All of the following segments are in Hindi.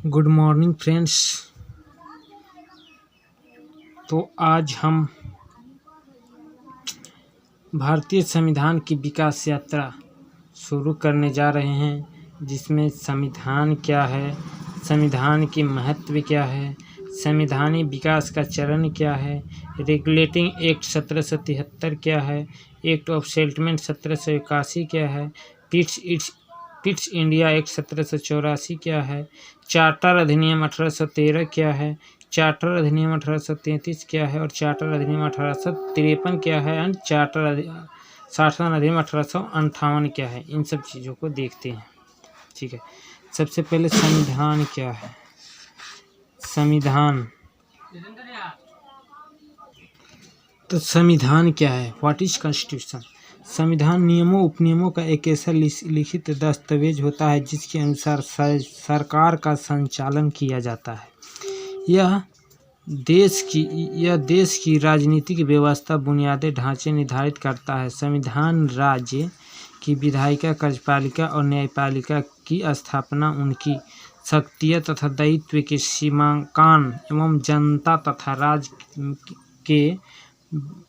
Good morning friends. तो आज हम भारतीय संविधान की विकास यात्रा शुरू करने जा रहे हैं, जिसमें संविधान क्या है, संविधान की महत्व क्या है, संविधानी विकास का चरण क्या है, रेगुलेटिंग एक्ट 1773 क्या है, एक्ट ऑफ सेटलमेंट 1781 क्या है, पिट्स इंडिया एक्ट 1784 क्या है, चार्टर अधिनियम 1813 क्या है, चार्टर अधिनियम 1833 क्या है और चार्टर अधिनियम 1853 क्या है एंड शासन अधिनियम 1858 क्या है। इन सब चीज़ों को देखते हैं। ठीक है, सबसे पहले संविधान क्या है। संविधान संविधान क्या है? What is constitution? संविधान नियमों उपनियमों का एक ऐसा लिखित दस्तावेज होता है जिसके अनुसार सरकार का संचालन किया जाता है। यह देश की राजनीतिक व्यवस्था बुनियादी ढांचे निर्धारित करता है। संविधान राज्य की विधायिका, कार्यपालिका और न्यायपालिका की स्थापना, उनकी शक्तियाँ तथा दायित्व के सीमांकन एवं जनता तथा राज्य के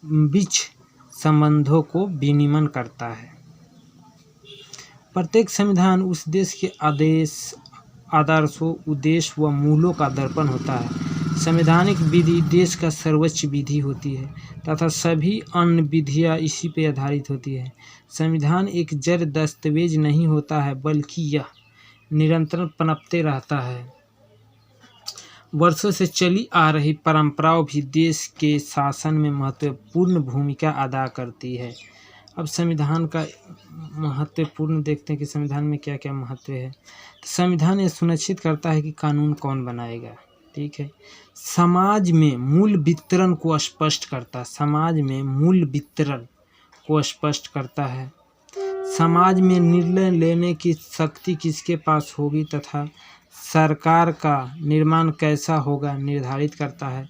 बीच संबंधों को विनियमन करता है। प्रत्येक संविधान उस देश के आदर्शों, उद्देश्य व मूल्यों का दर्पण होता है। संवैधानिक विधि देश का सर्वोच्च विधि होती है तथा सभी अन्य विधियाँ इसी पर आधारित होती है। संविधान एक जड़ दस्तावेज नहीं होता है, बल्कि यह निरंतर पनपते रहता है। वर्षों से चली आ रही परंपराओं भी देश के शासन में महत्वपूर्ण भूमिका अदा करती है। अब संविधान का महत्वपूर्ण देखते हैं कि संविधान में क्या क्या महत्व है। तो संविधान यह सुनिश्चित करता है कि कानून कौन बनाएगा। ठीक है, समाज में मूल वितरण को स्पष्ट करता है। समाज में मूल वितरण को स्पष्ट करता है। समाज में निर्णय लेने की शक्ति किसके पास होगी तथा सरकार का निर्माण कैसा होगा निर्धारित करता है।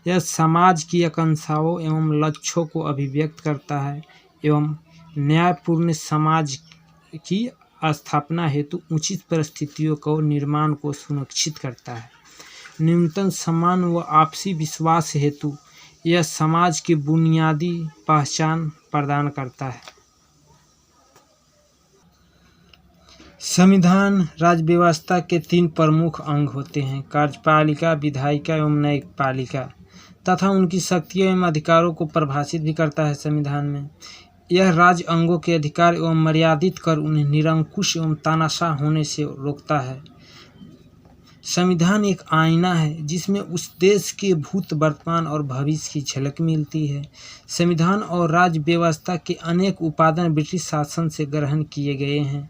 यह समाज की आकांक्षाओं एवं लक्ष्यों को अभिव्यक्त करता है एवं न्यायपूर्ण समाज की स्थापना हेतु उचित परिस्थितियों को निर्माण को सुनिश्चित करता है। न्यूनतम सम्मान व आपसी विश्वास हेतु यह समाज की बुनियादी पहचान प्रदान करता है। संविधान राज्य व्यवस्था के 3 प्रमुख अंग होते हैं: कार्यपालिका, विधायिका एवं न्यायपालिका, तथा उनकी शक्तियों एवं अधिकारों को परिभाषित भी करता है। संविधान में यह राज्य अंगों के अधिकार एवं मर्यादित कर उन्हें निरंकुश एवं तानाशाह होने से रोकता है। संविधान एक आईना है जिसमें उस देश के भूत, वर्तमान और भविष्य की झलक मिलती है। संविधान और राज्य व्यवस्था के अनेक उपादान ब्रिटिश शासन से ग्रहण किए गए।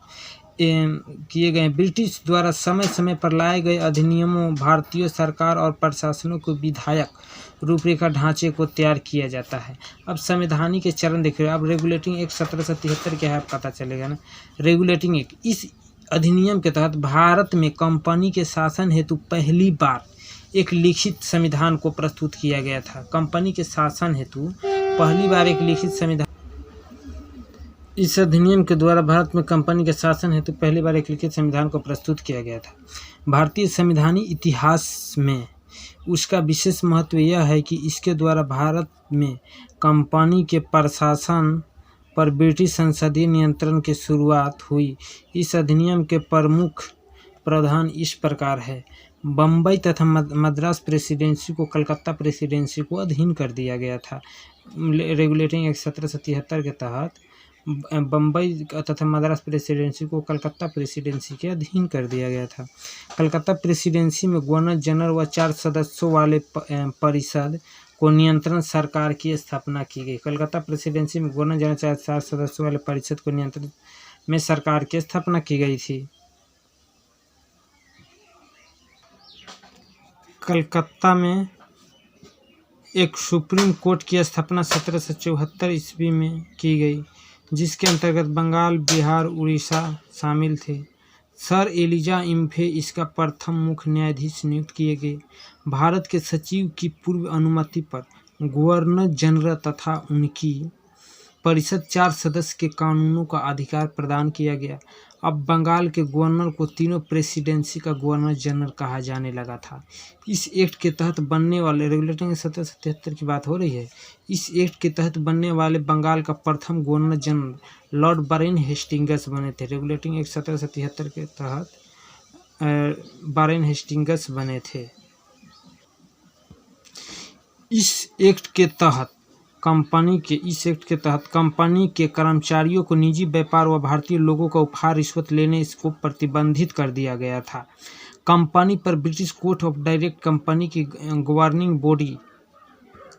ब्रिटिश द्वारा समय समय पर लाए गए अधिनियमों, भारतीय सरकार और प्रशासनों को विधायक रूपरेखा ढांचे को तैयार किया जाता है। अब संवैधानिक के चरण देखिए। अब रेगुलेटिंग एक्ट 1773 क्या है पता चलेगा ना। रेगुलेटिंग एक्ट, इस अधिनियम के तहत भारत में कंपनी के शासन हेतु पहली बार एक लिखित संविधान को प्रस्तुत किया गया था। कंपनी के शासन हेतु पहली बार एक लिखित संविधान, इस अधिनियम के द्वारा भारत में कंपनी के शासन हेतु पहली बार एक लिखित संविधान को प्रस्तुत किया गया था। भारतीय संविधानी इतिहास में उसका विशेष महत्व यह है कि इसके द्वारा भारत में कंपनी के प्रशासन पर ब्रिटिश संसदीय नियंत्रण की शुरुआत हुई। इस अधिनियम के प्रमुख प्रावधान इस प्रकार है: बम्बई तथा मद्रास प्रेसिडेंसी को कलकत्ता प्रेसिडेंसी को अधीन कर दिया गया था। रेगुलेटिंग एक्ट 1773 के तहत बम्बई तथा मद्रास प्रेसिडेंसी को कलकत्ता प्रेसिडेंसी के अधीन कर दिया गया था। कलकत्ता प्रेसिडेंसी में गवर्नर जनरल व 4 सदस्यों वाले परिषद को नियंत्रण सरकार की स्थापना की गई। कलकत्ता प्रेसिडेंसी में गवर्नर जनरल 4 सदस्यों वाले परिषद को नियंत्रण में सरकार की स्थापना की गई थी। कलकत्ता में एक सुप्रीम कोर्ट की स्थापना 1774 ईस्वी में की गई, जिसके अंतर्गत बंगाल, बिहार, उड़ीसा शामिल थे। सर एलिजा इम्फे इसका प्रथम मुख्य न्यायाधीश नियुक्त किए गए। भारत के सचिव की पूर्व अनुमति पर गवर्नर जनरल तथा उनकी परिषद 4 सदस्य के कानूनों का अधिकार प्रदान किया गया। अब बंगाल के गवर्नर को तीनों प्रेसिडेंसी का गवर्नर जनरल कहा जाने लगा था। इस एक्ट के तहत बनने वाले रेगुलेटिंग 1773 की बात हो रही है। इस एक्ट के तहत बनने वाले बंगाल का प्रथम governor general Lord Warren Hastings बने थे। रेगुलेटिंग एक्ट 1773 के तहत वारेन हेस्टिंग्स बने थे। इस एक्ट के तहत कंपनी के कर्मचारियों को निजी व्यापार व भारतीय लोगों का उपहार रिश्वत लेने इसको प्रतिबंधित कर दिया गया था। कंपनी पर British court of direct company की गवर्निंग बॉडी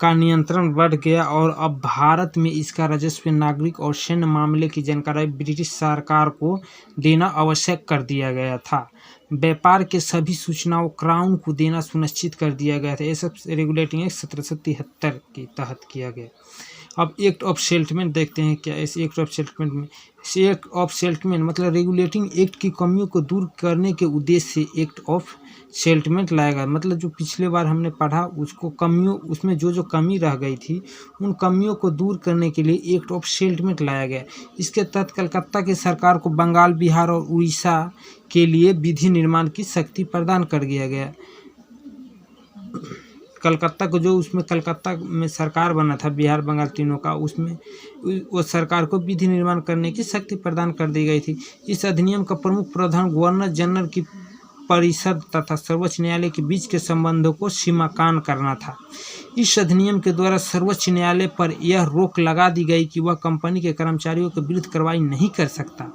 का नियंत्रण बढ़ गया और अब भारत में इसका राजस्व, नागरिक और सैन्य मामले की जानकारी ब्रिटिश सरकार को देना आवश्यक कर दिया गया था। व्यापार के सभी सूचनाओं क्राउन को देना सुनिश्चित कर दिया गया था। ये सब रेगुलेटिंग एक्ट 1773 के तहत किया गया। अब एक्ट ऑफ सेटलमेंट देखते हैं क्या इस एक्ट ऑफ सेटलमेंट में। एक्ट ऑफ सेटलमेंट मतलब रेगुलेटिंग एक्ट की कमियों को दूर करने के उद्देश्य से एक्ट ऑफ सेटलमेंट लाया गया। मतलब जो पिछले बार हमने पढ़ा उसको उसमें जो कमी रह गई थी उन कमियों को दूर करने के लिए एक्ट ऑफ सेटलमेंट लाया गया। इसके तहत कलकत्ता की सरकार को बंगाल, बिहार और उड़ीसा के लिए विधि निर्माण की शक्ति प्रदान कर दिया गया। कलकत्ता को कलकत्ता में सरकार बना था, बिहार बंगाल तीनों का, उसमें वो सरकार को विधि निर्माण करने की शक्ति प्रदान कर दी गई थी। इस अधिनियम का प्रमुख प्रावधान गवर्नर जनरल की परिषद तथा सर्वोच्च न्यायालय के बीच के संबंधों को सीमाकान करना था। इस अधिनियम के द्वारा सर्वोच्च न्यायालय पर यह रोक लगा दी गई कि वह कंपनी के कर्मचारियों के विरुद्ध कार्रवाई नहीं कर सकता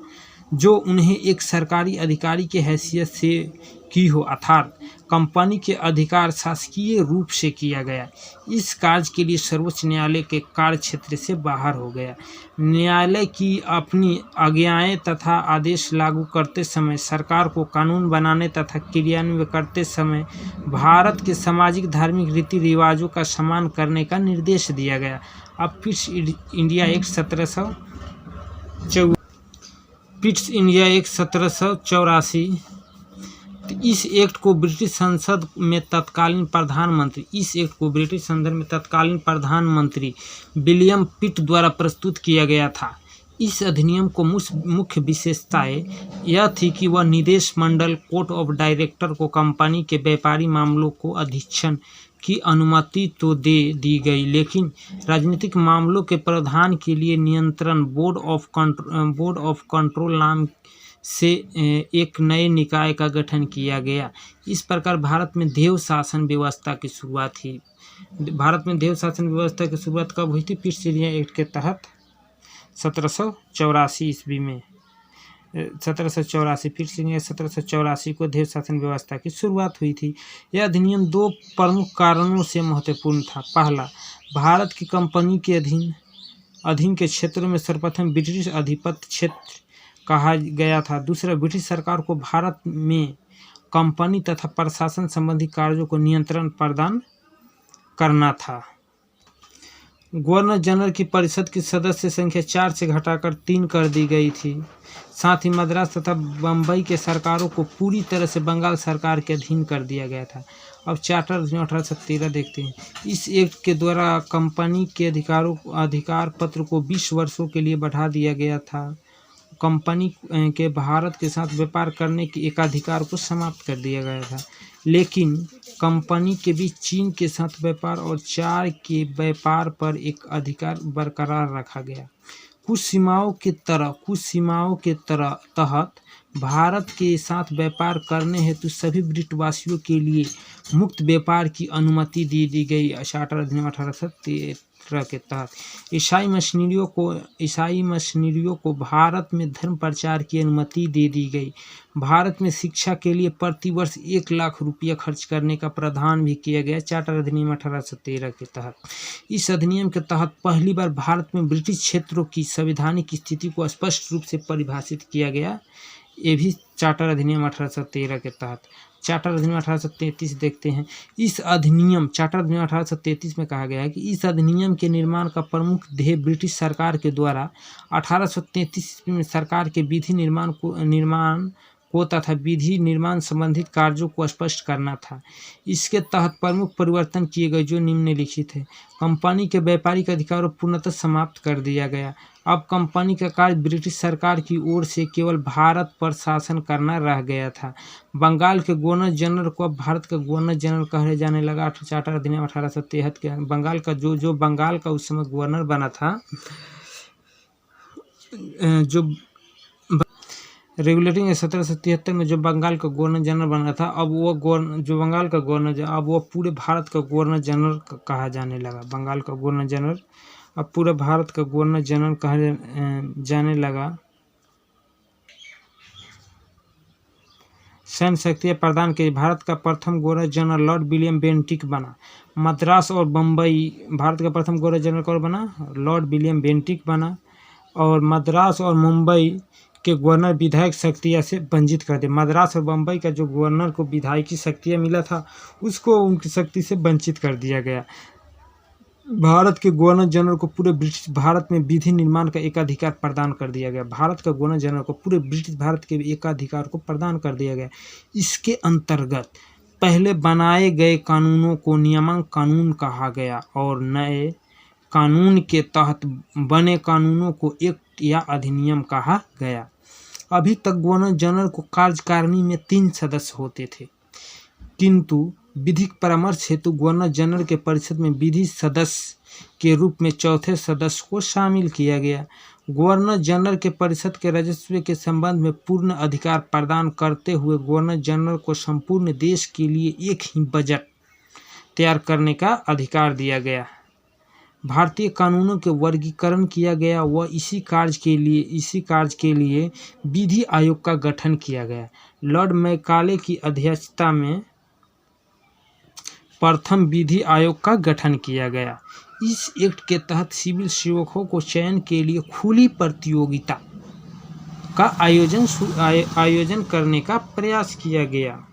जो उन्हें एक सरकारी अधिकारी के हैसियत से की हो, अर्थात कंपनी के अधिकार शासकीय रूप से किया गया। इस कार्य के लिए सर्वोच्च न्यायालय के कार्य क्षेत्र से बाहर हो गया। न्यायालय की अपनी आज्ञाएं तथा आदेश लागू करते समय सरकार को कानून बनाने तथा क्रियान्वयन करते समय भारत के सामाजिक धार्मिक रीति रिवाजों का सम्मान करने का निर्देश दिया गया। अब पिट्स इंडिया एक्ट 1784 इस एक्ट को ब्रिटिश संसद में तत्कालीन प्रधानमंत्री विलियम पिट द्वारा प्रस्तुत किया गया था। इस अधिनियम को मुख्य विशेषताएं यह थी कि वह निदेश मंडल कोर्ट ऑफ डायरेक्टर को कंपनी के व्यापारी मामलों को अधीक्षण की अनुमति तो दे दी गई, लेकिन राजनीतिक मामलों के प्रावधान के लिए नियंत्रण बोर्ड ऑफ कंट्रोल नाम से एक नए निकाय का गठन किया गया। इस प्रकार भारत में देव शासन व्यवस्था की शुरुआत हुई। कब हुई थी? पिट्स इंडिया एक्ट के तहत 1784 ईस्वी में। 1784 पिट्स इंडिया 1784 को देव शासन व्यवस्था की शुरुआत हुई थी। यह अधिनियम दो प्रमुख कारणों से महत्वपूर्ण था। पहला, भारत की कंपनी के अधीन के क्षेत्रों में सर्वप्रथम ब्रिटिश आधिपत्य क्षेत्र कहा गया था। दूसरा, ब्रिटिश सरकार को भारत में कंपनी तथा प्रशासन संबंधी कार्यों को नियंत्रण प्रदान करना था। गवर्नर जनरल की परिषद की सदस्य संख्या 4 से घटाकर 3 कर दी गई थी। साथ ही मद्रास तथा बम्बई के सरकारों को पूरी तरह से बंगाल सरकार के अधीन कर दिया गया था। अब चार्टर 1813 देखते हैं। इस एक्ट के द्वारा कंपनी के अधिकार पत्र को 20 वर्षों के लिए बढ़ा दिया गया था। कंपनी के भारत के साथ व्यापार करने के एकाधिकार को समाप्त कर दिया गया था, लेकिन कंपनी के बीच चीन के साथ व्यापार और चार के व्यापार पर एक अधिकार बरकरार रखा गया। कुछ सीमाओं के तहत भारत के साथ व्यापार करने हेतु सभी ब्रिटवासियों के लिए मुक्त व्यापार की अनुमति दे दी गई। चार्टर अधिनियम 1813 के तहत ईसाई मिशनरियों को भारत में धर्म प्रचार की अनुमति दे दी गई। भारत में शिक्षा के लिए प्रतिवर्ष 1 लाख रुपया खर्च करने का प्रावधान भी किया गया। चार्टर अधिनियम 1813 के तहत इस अधिनियम के तहत पहली बार भारत में ब्रिटिश क्षेत्रों की संवैधानिक स्थिति को स्पष्ट रूप से परिभाषित किया गया। ये भी चार्टर अधिनियम 1813 के तहत। चार्टर अधिनियम 1833 देखते हैं। इस अधिनियम चार्टर अधिनियम 1833 में कहा गया है कि इस अधिनियम के निर्माण का प्रमुख ध्येय ब्रिटिश सरकार के द्वारा 1833 ईस्वी में सरकार के विधि निर्माण को तथा विधि निर्माण संबंधित कार्यों को स्पष्ट करना था। इसके तहत प्रमुख परिवर्तन किए गए जो निम्नलिखित है। कंपनी के व्यापारिक अधिकारों पूर्णतः समाप्त कर दिया गया। अब कंपनी का कार्य ब्रिटिश सरकार की ओर से केवल भारत पर शासन करना रह गया था। बंगाल के गवर्नर जनरल को अब भारत का गवर्नर जनरल कहा जाने लगा। चार्टर अधिनियम 1873 के बंगाल का जो बंगाल का उस समय गवर्नर बना था, जो रेगुलेटिंग 1773 में जो बंगाल का गवर्नर जनरल बना था, अब वो जो बंगाल का गवर्नर, अब वो पूरे भारत का गवर्नर जनरल कहा जाने लगा। बंगाल का गवर्नर जनरल अब पूरे भारत का गवर्नर जनरल कहा जाने लगा। सैन्य शक्तियाँ प्रदान की। भारत का प्रथम governor general Lord William Bentinck बना। मद्रास और बम्बई, भारत का प्रथम गवर्नर जनरल कौन बना? लॉर्ड विलियम बेंटिक बना। और मद्रास और मुंबई के गवर्नर विधायक शक्तियाँ से वंचित कर दिए। मद्रास और बम्बई का जो गवर्नर को विधायकी शक्तियाँ मिला था, उसको उनकी शक्ति से वंचित कर दिया गया। भारत के गवर्नर जनरल को पूरे ब्रिटिश भारत में विधि निर्माण का एकाधिकार प्रदान कर दिया गया। भारत का गवर्नर जनरल को पूरे ब्रिटिश भारत के एकाधिकार को प्रदान कर दिया गया। इसके अंतर्गत पहले बनाए गए कानूनों को नियामक कानून कहा गया और नए कानून के तहत बने कानूनों को एक्ट या अधिनियम कहा गया। अभी तक गवर्नर जनरल को कार्यकारिणी में 3 सदस्य होते थे, किंतु विधिक परामर्श हेतु गवर्नर जनरल के परिषद में विधि सदस्य के रूप में चौथे सदस्य को शामिल किया गया। गवर्नर जनरल के परिषद के राजस्व के संबंध में पूर्ण अधिकार प्रदान करते हुए गवर्नर जनरल को संपूर्ण देश के लिए एक ही बजट तैयार करने का अधिकार दिया गया। भारतीय कानूनों के वर्गीकरण किया गया व इसी कार्य के लिए विधि आयोग का गठन किया गया। लॉर्ड मैकाले की अध्यक्षता में प्रथम विधि आयोग का गठन किया गया। इस एक्ट के तहत सिविल सेवकों को चयन के लिए खुली प्रतियोगिता का आयोजन करने का प्रयास किया गया।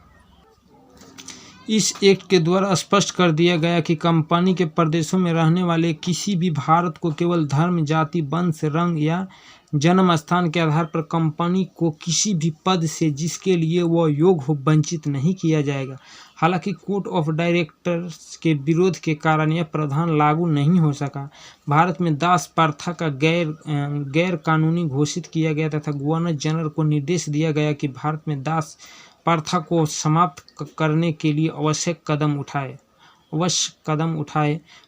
इस एक्ट के द्वारा स्पष्ट कर दिया गया कि कंपनी के प्रदेशों में रहने वाले किसी भी भारत को केवल धर्म, जाति, वंश, रंग या जन्म स्थान के आधार पर कंपनी को किसी भी पद से जिसके लिए वह योग्य हो वंचित नहीं किया जाएगा। हालांकि कोर्ट ऑफ डायरेक्टर्स के विरोध के कारण यह प्रावधान लागू नहीं हो सका। भारत में दास प्रथा का गैर कानूनी घोषित किया गया तथा गवर्नर जनरल को निर्देश दिया गया कि भारत में दास प्रथा को समाप्त करने के लिए अवश्य कदम उठाए।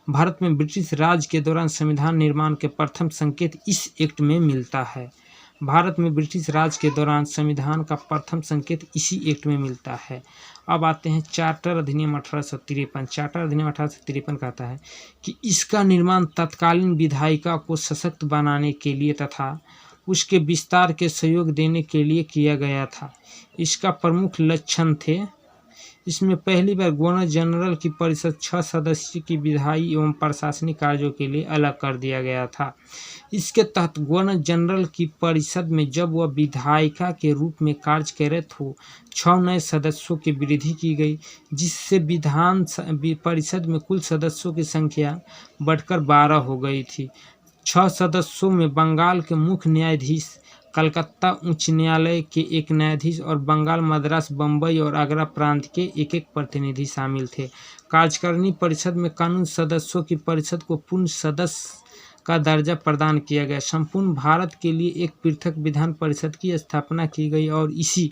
भारत में ब्रिटिश राज के दौरान संविधान निर्माण के प्रथम संकेत इस एक्ट में मिलता है। भारत में ब्रिटिश राज के दौरान संविधान का प्रथम संकेत इसी एक्ट में मिलता है। अब आते हैं चार्टर अधिनियम 1853। चार्टर अधिनियम 1853 कहता है कि इसका निर्माण तत्कालीन विधायिका को सशक्त बनाने के लिए तथा उसके विस्तार के सहयोग देने के लिए किया गया था। इसका प्रमुख लक्षण थे, इसमें पहली बार गवर्नर जनरल की परिषद 6 सदस्य की विधायी एवं प्रशासनिक कार्यों के लिए अलग कर दिया गया था। इसके तहत गवर्नर जनरल की परिषद में जब वह विधायिका के रूप में कार्य करत हो 6 नए सदस्यों की वृद्धि की गई, जिससे विधान परिषद में कुल सदस्यों की संख्या बढ़कर 12 हो गई थी। 6 सदस्यों में बंगाल के मुख्य न्यायाधीश, कलकत्ता उच्च न्यायालय के एक न्यायाधीश और बंगाल, मद्रास, बम्बई और आगरा प्रांत के एक प्रतिनिधि शामिल थे। कार्यकारिणी परिषद में कानून सदस्यों की परिषद को पूर्ण सदस्य का दर्जा प्रदान किया गया। संपूर्ण भारत के लिए एक पृथक विधान परिषद की स्थापना की गई और इसी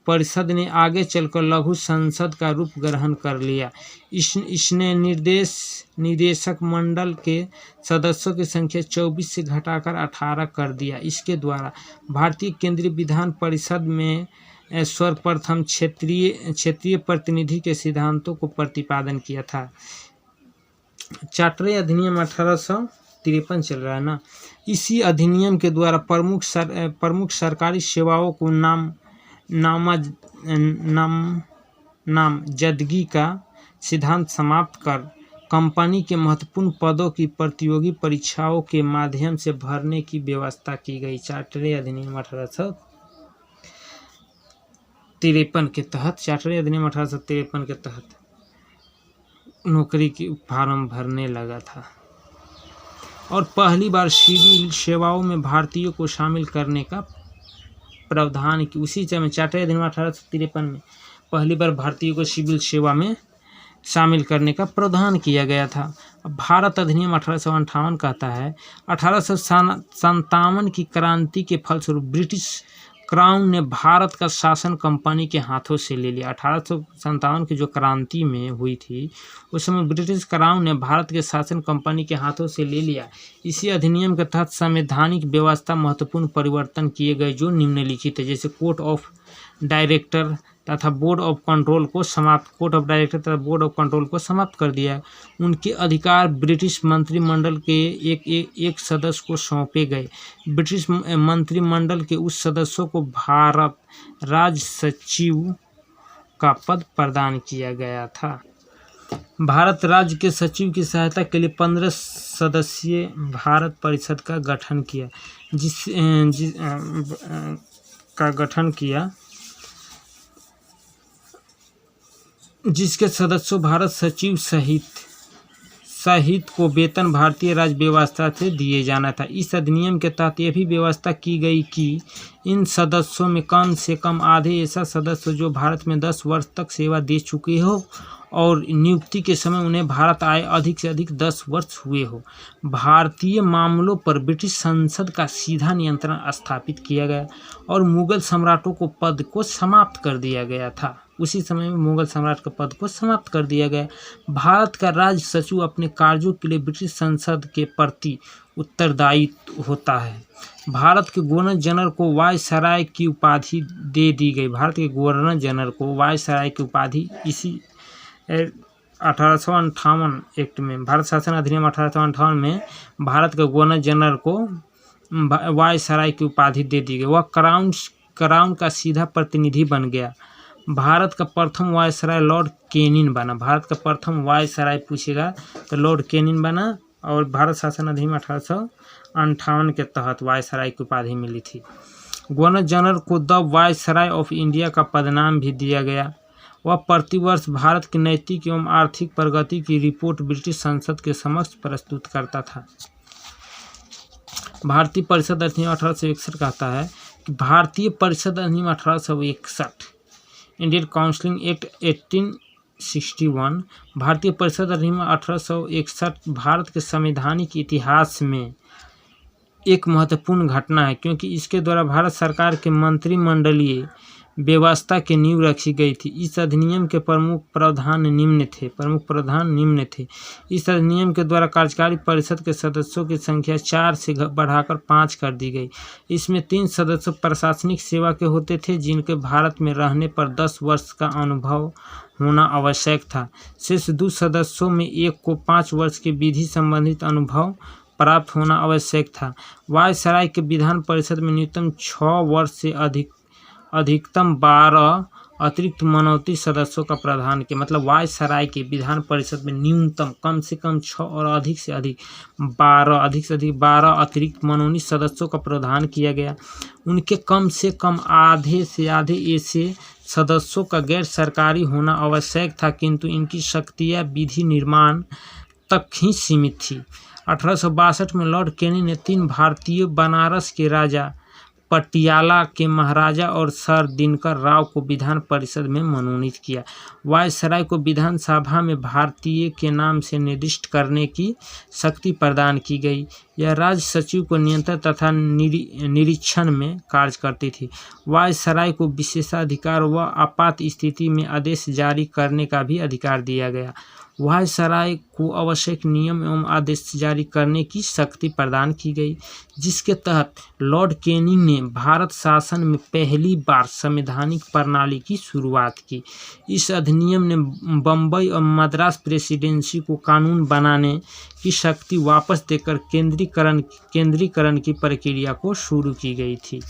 परिषद ने आगे चलकर लघु संसद का रूप ग्रहण कर लिया। इसने निदेशक मंडल के सदस्यों की संख्या 24 से घटाकर 18 कर दिया। इसके द्वारा भारतीय केंद्रीय विधान परिषद में सर्वप्रथम क्षेत्रीय प्रतिनिधि के सिद्धांतों को प्रतिपादन किया था। चार्टर अधिनियम 1853 चल रहा है ना। इसी अधिनियम के द्वारा प्रमुख सरकारी सेवाओं को नामजदगी का सिद्धांत समाप्त कर कंपनी के महत्वपूर्ण पदों की प्रतियोगी परीक्षाओं के माध्यम से भरने की व्यवस्था की गई। चार्टर अधिनियम 1853 के तहत नौकरी की फॉर्म भरने लगा था और पहली बार सिविल सेवाओं में भारतीयों को शामिल करने का प्रावधान की। उसी समय चार्टर अधिनियम 1853 में पहली बार भारतीयों को सिविल सेवा में शामिल करने का प्रावधान किया गया था। अब भारत अधिनियम 1858 कहता है 1857 की क्रांति के फलस्वरूप ब्रिटिश क्राउन ने भारत का शासन कंपनी के हाथों से ले लिया। 1857 की जो क्रांति में हुई थी उस समय ब्रिटिश क्राउन ने भारत के शासन कंपनी के हाथों से ले लिया। इसी अधिनियम के तहत संवैधानिक व्यवस्था महत्वपूर्ण परिवर्तन किए गए जो निम्नलिखित है, जैसे कोर्ट ऑफ डायरेक्टर तथा बोर्ड ऑफ कंट्रोल को समाप्त कर दिया। उनके अधिकार ब्रिटिश मंत्रिमंडल के एक सदस्य को सौंपे गए। ब्रिटिश मंत्रिमंडल के उस सदस्यों को भारत राज्य सचिव का पद प्रदान किया गया था। भारत राज्य के सचिव की सहायता के लिए 15 सदस्यीय भारत परिषद का गठन किया, जिसके सदस्यों भारत सचिव सहित को वेतन भारतीय राज्य व्यवस्था से दिए जाना था। इस अधिनियम के तहत यह भी व्यवस्था की गई कि इन सदस्यों में कम से कम आधे ऐसा सदस्य जो भारत में 10 वर्ष तक सेवा दे चुके हो और नियुक्ति के समय उन्हें भारत आए अधिक से अधिक 10 वर्ष हुए हो। भारतीय मामलों पर ब्रिटिश संसद का सीधा नियंत्रण स्थापित किया गया और मुगल सम्राटों को पद को समाप्त कर दिया गया था। उसी समय में मुगल सम्राट का पद को समाप्त कर दिया गया। भारत का राज्य सचिव अपने कार्यों के लिए ब्रिटिश संसद के प्रति उत्तरदायी होता है। भारत के गवर्नर जनरल को वायसराय की उपाधि दे दी गई। भारत के गवर्नर जनरल को वायसराय की उपाधि इसी 1858 एक्ट में, भारत शासन अधिनियम 1858 में भारत के गवर्नर जनरल को वायसराय की उपाधि दे दी गई। वह क्राउन का सीधा प्रतिनिधि बन गया। भारत का प्रथम वायसराय लॉर्ड कैनिंग बना। भारत का प्रथम वायसराय पूछेगा तो लॉर्ड कैनिंग बना और भारत शासन अधिनियम 1858 के तहत वायसराय की उपाधि मिली थी। गवर्नर जनरल को द वायसराय ऑफ इंडिया का पदनाम भी दिया गया। वह प्रतिवर्ष भारत की नैतिक एवं आर्थिक प्रगति की रिपोर्ट ब्रिटिश संसद के समक्ष प्रस्तुत करता था। भारतीय परिषद अधिनियम 1861 कहता है कि भारतीय परिषद अधिनियम 1861 इंडियन काउंसिल एक्ट 1861 भारतीय परिषद अधिनियम 1861 भारत के संवैधानिक इतिहास में एक महत्वपूर्ण घटना है, क्योंकि इसके द्वारा भारत सरकार के मंत्रिमंडलीय व्यवस्था की नींव रखी गई थी। इस अधिनियम के प्रमुख प्रावधान निम्न थे। इस अधिनियम के द्वारा कार्यकारी परिषद के सदस्यों की संख्या 4 से बढ़ाकर 5 कर दी गई। इसमें 3 सदस्य प्रशासनिक सेवा के होते थे, जिनके भारत में रहने पर 10 वर्ष का अनुभव होना आवश्यक था। शेष 2 सदस्यों में एक को 5 वर्ष के विधि संबंधित अनुभव प्राप्त होना आवश्यक था। वायसराय के विधान परिषद में न्यूनतम 6 वर्ष से अधिकतम 12 अतिरिक्त मनौती सदस्यों का प्रावधान किया। मतलब वायसराय के विधान परिषद में न्यूनतम कम से कम 6 और अधिक से अधिक 12 अतिरिक्त मनोनीत सदस्यों का प्रावधान किया गया। उनके कम से कम आधे से आधे ऐसे सदस्यों का गैर सरकारी होना आवश्यक था, किंतु इनकी शक्तियाँ विधि निर्माण तक ही सीमित थी। 1862 में लॉर्ड कैनिंग ने 3 भारतीय बनारस के राजा, पटियाला के महाराजा और सर दिनकर राव को विधान परिषद में मनोनीत किया। वायसराय को विधानसभा में भारतीय के नाम से निर्दिष्ट करने की शक्ति प्रदान की गई। यह राज्य सचिव को नियंत्रण तथा निरीक्षण में कार्य करती थी। वायसराय को विशेषाधिकार व आपात स्थिति में आदेश जारी करने का भी अधिकार दिया गया। वायसराय को आवश्यक नियम एवं आदेश जारी करने की शक्ति प्रदान की गई, जिसके तहत लॉर्ड कैनिंग ने भारत शासन में पहली बार संवैधानिक प्रणाली की शुरुआत की। इस अधिनियम ने बम्बई और मद्रास प्रेसिडेंसी को कानून बनाने की शक्ति वापस देकर केंद्रीकरण की प्रक्रिया को शुरू की गई थी।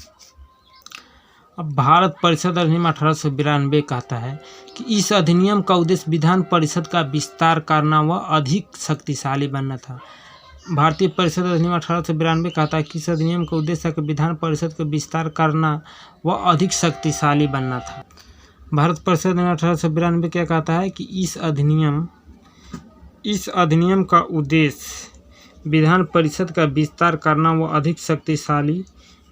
अब भारत परिषद अधिनियम 1892 कहता है कि इस अधिनियम का उद्देश्य विधान परिषद का विस्तार करना व अधिक शक्तिशाली बनना था। भारतीय परिषद अधिनियम 1892 कहता है कि इस अधिनियम का उद्देश्य विधान परिषद का विस्तार करना व अधिक शक्तिशाली बनना था। भारत परिषद अधिनियम 1892 क्या कहता है कि इस अधिनियम का उद्देश्य विधान परिषद का विस्तार करना व अधिक शक्तिशाली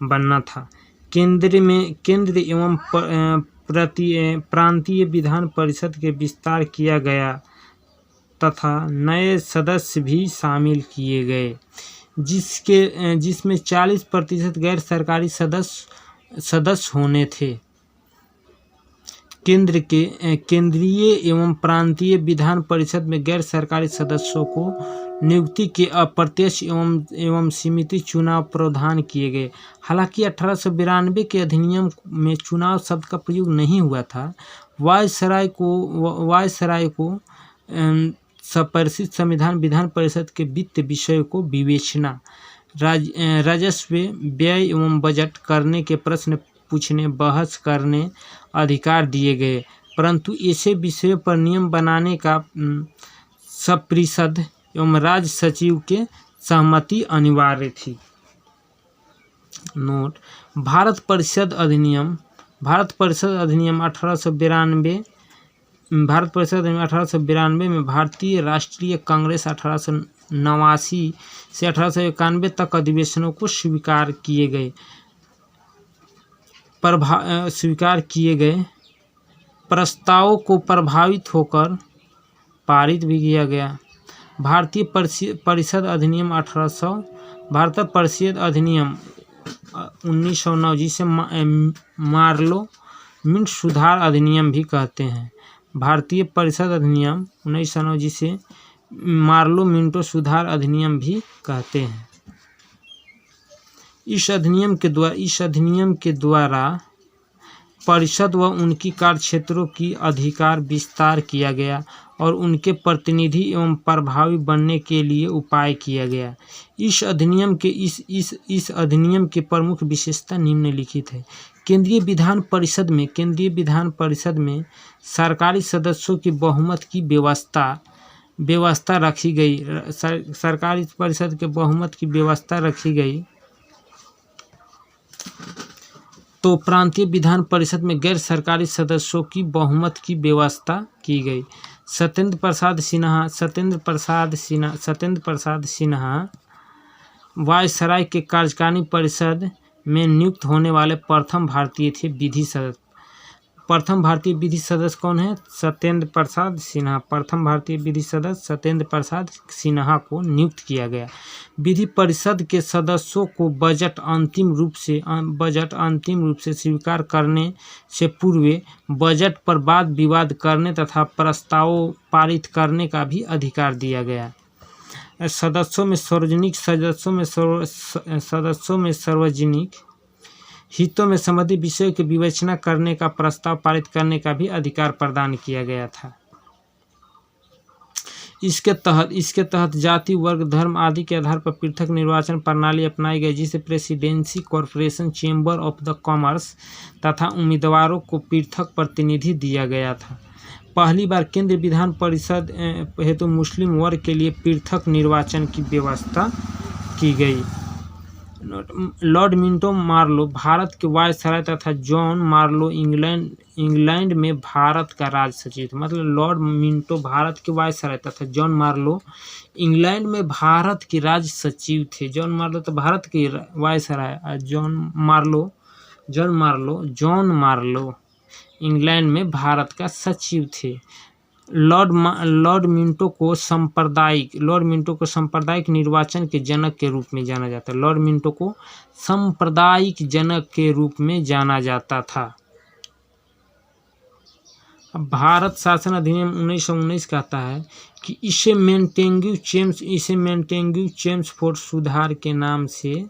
बनना था। केंद्र एवं प्रांतीय विधान परिषद के विस्तार किया गया तथा नए सदस्य भी शामिल किए गए, जिसमें 40% गैर सरकारी सदस्य होने थे। केंद्रीय एवं प्रांतीय विधान परिषद में गैर सरकारी सदस्यों को नियुक्ति के अप्रत्यक्ष एवं सीमित चुनाव प्रावधान किए गए। हालांकि 1892 के अधिनियम में चुनाव शब्द का प्रयोग नहीं हुआ था। वायसराय को परिषद संविधान विधान परिषद के वित्त विषयों को विवेचना, राजस्व व्यय एवं बजट करने के प्रश्न पूछने, बहस करने अधिकार दिए गए, परंतु ऐसे विषयों पर नियम बनाने का सब परिषद एवं राज्य सचिव के सहमति अनिवार्य थी। नोट: भारत परिषद अधिनियम 1892 में भारतीय राष्ट्रीय कांग्रेस 1889 से 1891 तक अधिवेशनों को स्वीकार किए गए प्रस्तावों को प्रभावित होकर पारित भी किया गया। भारतीय परिषद अधिनियम 1909 जिसे मार्लो मिंट सुधार अधिनियम भी कहते हैं। भारतीय परिषद अधिनियम 1909 जिसे मार्लो मिंटो सुधार अधिनियम भी कहते हैं। इस अधिनियम के द्वारा परिषद व उनकी कार्यक्षेत्रों की अधिकार विस्तार किया गया और उनके प्रतिनिधि एवं प्रभावी बनने के लिए उपाय किया गया। इस अधिनियम के प्रमुख विशेषता निम्नलिखित है। केंद्रीय विधान परिषद में सरकारी सदस्यों की बहुमत की व्यवस्था रखी गई। सरकारी परिषद के बहुमत की व्यवस्था रखी गई तो प्रांतीय विधान परिषद में गैर सरकारी सदस्यों की बहुमत की व्यवस्था की गई। सत्येंद्र प्रसाद सिन्हा वायसराय के कार्यकारिणी परिषद में नियुक्त होने वाले प्रथम भारतीय विधि सदस्य। प्रथम भारतीय विधि सदस्य कौन है? सत्येंद्र प्रसाद सिन्हा। प्रथम भारतीय विधि सदस्य सत्येंद्र प्रसाद सिन्हा को नियुक्त किया गया। विधि परिषद के सदस्यों को बजट अंतिम रूप से स्वीकार करने से पूर्व बजट पर वाद विवाद करने तथा प्रस्ताव पारित करने का भी अधिकार दिया गया। सदस्यों में सार्वजनिक हितों में संबंधित विषयों की विवेचना करने का प्रस्ताव पारित करने का भी अधिकार प्रदान किया गया था। इसके तहत जाति, वर्ग, धर्म आदि के आधार पर पृथक निर्वाचन प्रणाली अपनाई गई, जिसे presidency, corporation, chamber of the commerce तथा उम्मीदवारों को पृथक प्रतिनिधि दिया गया था। पहली बार केंद्रीय विधान परिषद हेतु मुस्लिम वर्ग के लिए पृथक निर्वाचन की व्यवस्था की गई। लॉर्ड मिंटो मार्लो भारत के वायसराय तथा जॉन मार्लो इंग्लैंड में भारत का राज सचिव थे। मतलब लॉर्ड मिंटो भारत के वायसराय तथा जॉन मार्लो इंग्लैंड में भारत के राज सचिव थे। जॉन मार्लो तो भारत के वायसराय और जॉन मार्लो इंग्लैंड में भारत का सचिव थे। लॉर्ड मिंटो को सांप्रदायिक निर्वाचन के जनक के रूप में जाना जाता है। लॉर्ड मिंटो को सांप्रदायिक जनक के रूप में जाना जाता था। अब भारत शासन अधिनियम 1919 कहता है कि इसे मेंटेग्यू चेम्सफोर्ड सुधार के नाम से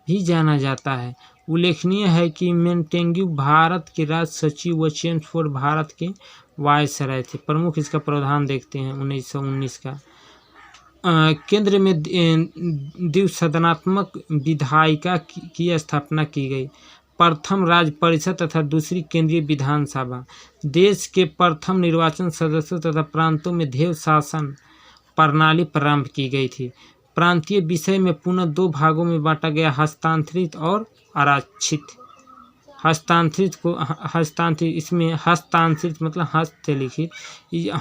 भी जाना जाता है। उल्लेखनीय है कि मेंटेग्यू भारत के राज सचिव व चेम्सफोर्ड भारत के वायसराय थे। प्रमुख इसका प्रावधान देखते हैं 1919 का। केंद्र में द्विसदनात्मक विधायिका की स्थापना की गई। प्रथम राज्य परिषद तथा दूसरी केंद्रीय विधानसभा। देश के प्रथम निर्वाचन सदस्यों तथा प्रांतों में देव शासन प्रणाली प्रारंभ की गई थी। प्रांतीय विषय में पुनः दो भागों में बांटा गया, हस्तांतरित और आरक्षित। हस्तांतरित, इसमें हस्तांतरित मतलब हस्त से लिखित,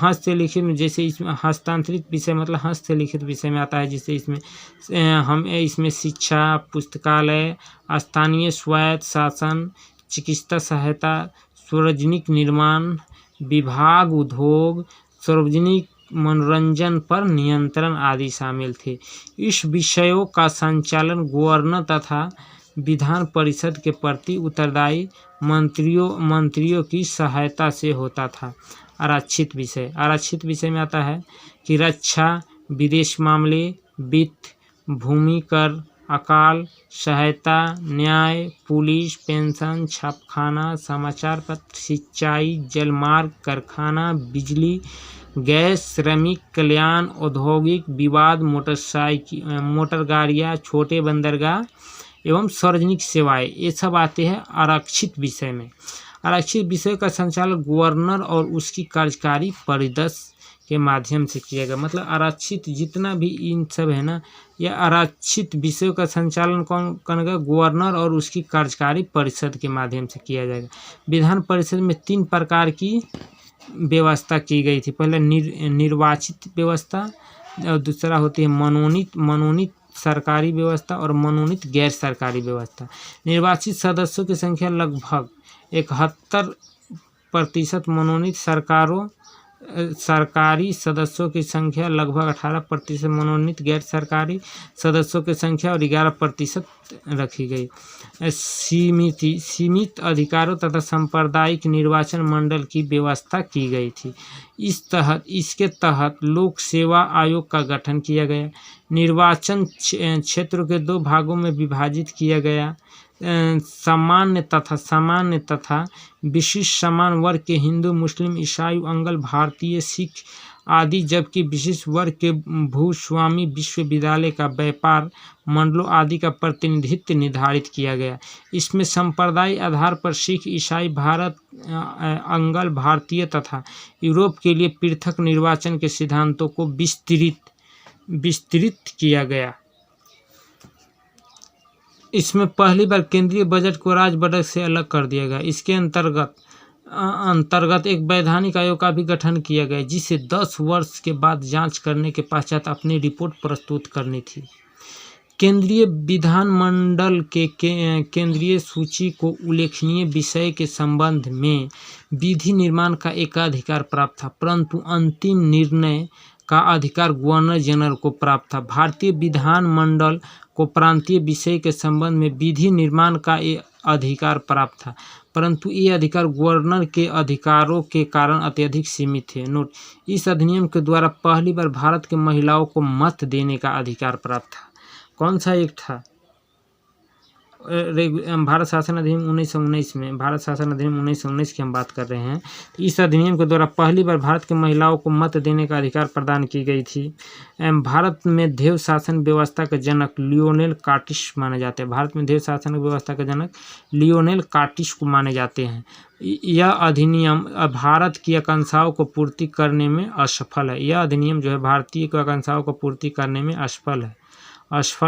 हस्त से लिखित में जैसे इसमें हस्तांतरित विषय मतलब हस्त से लिखित विषय में आता है, जिससे इसमें हम इसमें शिक्षा, पुस्तकालय, स्थानीय स्वायत्त शासन, चिकित्सा सहायता, सार्वजनिक निर्माण विभाग, उद्योग, सार्वजनिक मनोरंजन पर नियंत्रण आदि शामिल थे। इस विषयों का संचालन गवर्नर तथा विधान परिषद के प्रति उत्तरदायी मंत्रियों की सहायता से होता था। आरक्षित विषय में आता है कि रक्षा, विदेश मामले, वित्त, भूमि कर, अकाल सहायता, न्याय, पुलिस, पेंशन, छापखाना, समाचार पत्र, सिंचाई, जलमार्ग, कारखाना, बिजली, गैस, श्रमिक कल्याण, औद्योगिक विवाद, मोटर गाड़ियाँ, छोटे बंदरगाह एवं सार्वजनिक सेवाएं, ये सब आते हैं आरक्षित विषय में। आरक्षित विषय का संचालन गवर्नर और उसकी कार्यकारी परिषद के माध्यम से किया गया। मतलब आरक्षित जितना भी इन सब है ना, यह आरक्षित विषयों का संचालन कौन करेगा? गवर्नर और उसकी कार्यकारी परिषद के माध्यम से किया जाएगा। विधान परिषद में 3 प्रकार की व्यवस्था की गई थी। पहले निर्वाचित व्यवस्था, और दूसरा होती है मनोनीत सरकारी व्यवस्था और मनोनीत गैर सरकारी व्यवस्था। निर्वाचित सदस्यों की संख्या लगभग 71%, मनोनीत सरकारी सदस्यों की संख्या लगभग 18%, मनोनीत गैर सरकारी सदस्यों की संख्या और 11% रखी गई। सीमित अधिकारों तथा सांप्रदायिक निर्वाचन मंडल की व्यवस्था की गई थी। इसके तहत लोक सेवा आयोग का गठन किया गया। निर्वाचन क्षेत्र के 2 भागों में विभाजित किया गया। सामान्य तथा विशिष्ट समान वर्ग के हिंदू, मुस्लिम, ईसाई, अंगल भारतीय, सिख आदि, जबकि विशिष्ट वर्ग के भूस्वामी विश्वविद्यालय का व्यापार मंडलों आदि का प्रतिनिधित्व निर्धारित किया गया। इसमें संप्रदाय आधार पर सिख, ईसाई, भारत, अंगल भारतीय तथा यूरोप के लिए पृथक निर्वाचन के सिद्धांतों को विस्तृत किया गया। इसमें पहली बार केंद्रीय बजट को राज्य बजट से अलग कर दिया गया। इसके अंतर्गत एक वैधानिक आयोग का भी गठन किया गया, जिसे 10 वर्ष के बाद जांच करने के पश्चात अपनी रिपोर्ट प्रस्तुत करनी थी। केंद्रीय विधानमंडल के केंद्रीय सूची को उल्लेखनीय विषय के संबंध में विधि निर्माण का एकाधिकार प्राप्त था, परंतु अंतिम निर्णय का अधिकार गवर्नर जनरल को प्राप्त था। भारतीय विधानमंडल को प्रांतीय विषय के संबंध में विधि निर्माण का अधिकार प्राप्त था, परंतु ये अधिकार गवर्नर के अधिकारों के कारण अत्यधिक सीमित थे। नोट: इस अधिनियम के द्वारा पहली बार भारत के महिलाओं को मत देने का अधिकार प्राप्त था। कौन सा एक्ट था? भारत शासन अधिनियम 1919 में, भारत शासन अधिनियम 1919 की हम बात कर रहे हैं। इस अधिनियम के द्वारा पहली बार भारत के महिलाओं को मत देने का अधिकार प्रदान की गई थी। भारत में देव शासन व्यवस्था के जनक लियोनेल कार्टिस माने जाते हैं। भारत में देव शासन व्यवस्था के जनक लियोनेल कार्टिस को माने जाते हैं। यह अधिनियम भारत की आकांक्षाओं को पूर्ति करने में असफल है। यह अधिनियम जो है भारतीय की आकांक्षाओं को पूर्ति करने में असफल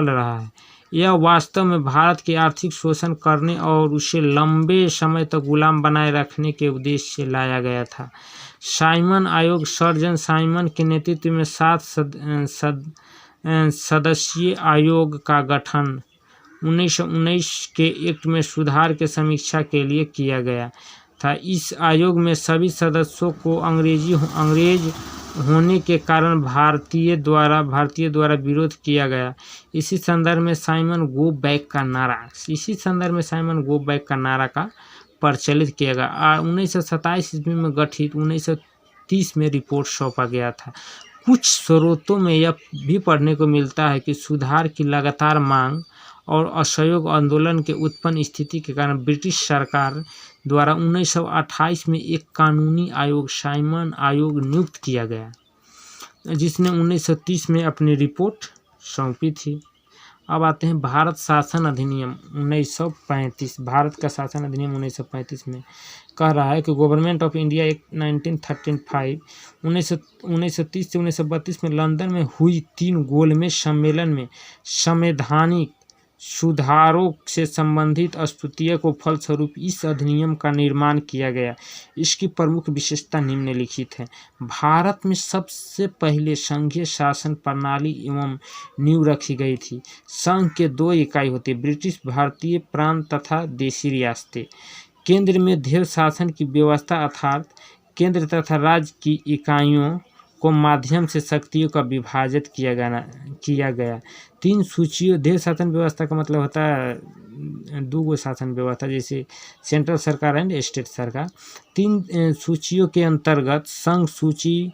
रहा है। यह वास्तव में भारत के आर्थिक शोषण करने और उसे लंबे समय तक गुलाम बनाए रखने के उद्देश्य से लाया गया था। साइमन आयोग, सर जॉन साइमन के नेतृत्व में 7 सदस्यीय आयोग का गठन 1919 के एक्ट में सुधार के समीक्षा के लिए किया गया था। इस आयोग में सभी सदस्यों को अंग्रेज होने के कारण भारतीय द्वारा विरोध किया गया। इसी संदर्भ में साइमन गो बैक का नारा का प्रचलित किया गया। 1927 ईस्वी में गठित 1930 में रिपोर्ट सौंपा गया था। कुछ स्रोतों में यह भी पढ़ने को मिलता है कि सुधार की लगातार मांग और असहयोग आंदोलन के उत्पन्न स्थिति के कारण ब्रिटिश सरकार द्वारा 1928 में एक कानूनी आयोग, साइमन आयोग, नियुक्त किया गया, जिसने 1930 में अपनी रिपोर्ट सौंपी थी। अब आते हैं भारत शासन अधिनियम 1935। भारत का शासन अधिनियम 1935 में कह रहा है कि गवर्नमेंट ऑफ इंडिया एक्ट 1935 1930 से 1932 में लंदन में हुई 3 गोलमेज सम्मेलन में संवैधानिक सुधारों से संबंधित स्तुतियों को फलस्वरूप इस अधिनियम का निर्माण किया गया। इसकी प्रमुख विशेषता निम्नलिखित है। भारत में सबसे पहले संघीय शासन प्रणाली एवं नींव रखी गई थी। संघ के दो इकाई होती है, ब्रिटिश भारतीय प्रांत तथा देशी रियासतें। केंद्र में देव शासन की व्यवस्था अर्थात केंद्र तथा राज्य की इकाइयों को माध्यम से शक्तियों का विभाजित किया गया। 3 सूचियों देव शासन व्यवस्था का मतलब होता है 2 शासन व्यवस्था, जैसे सेंट्रल सरकार एंड स्टेट सरकार। 3 सूचियों के अंतर्गत संघ सूची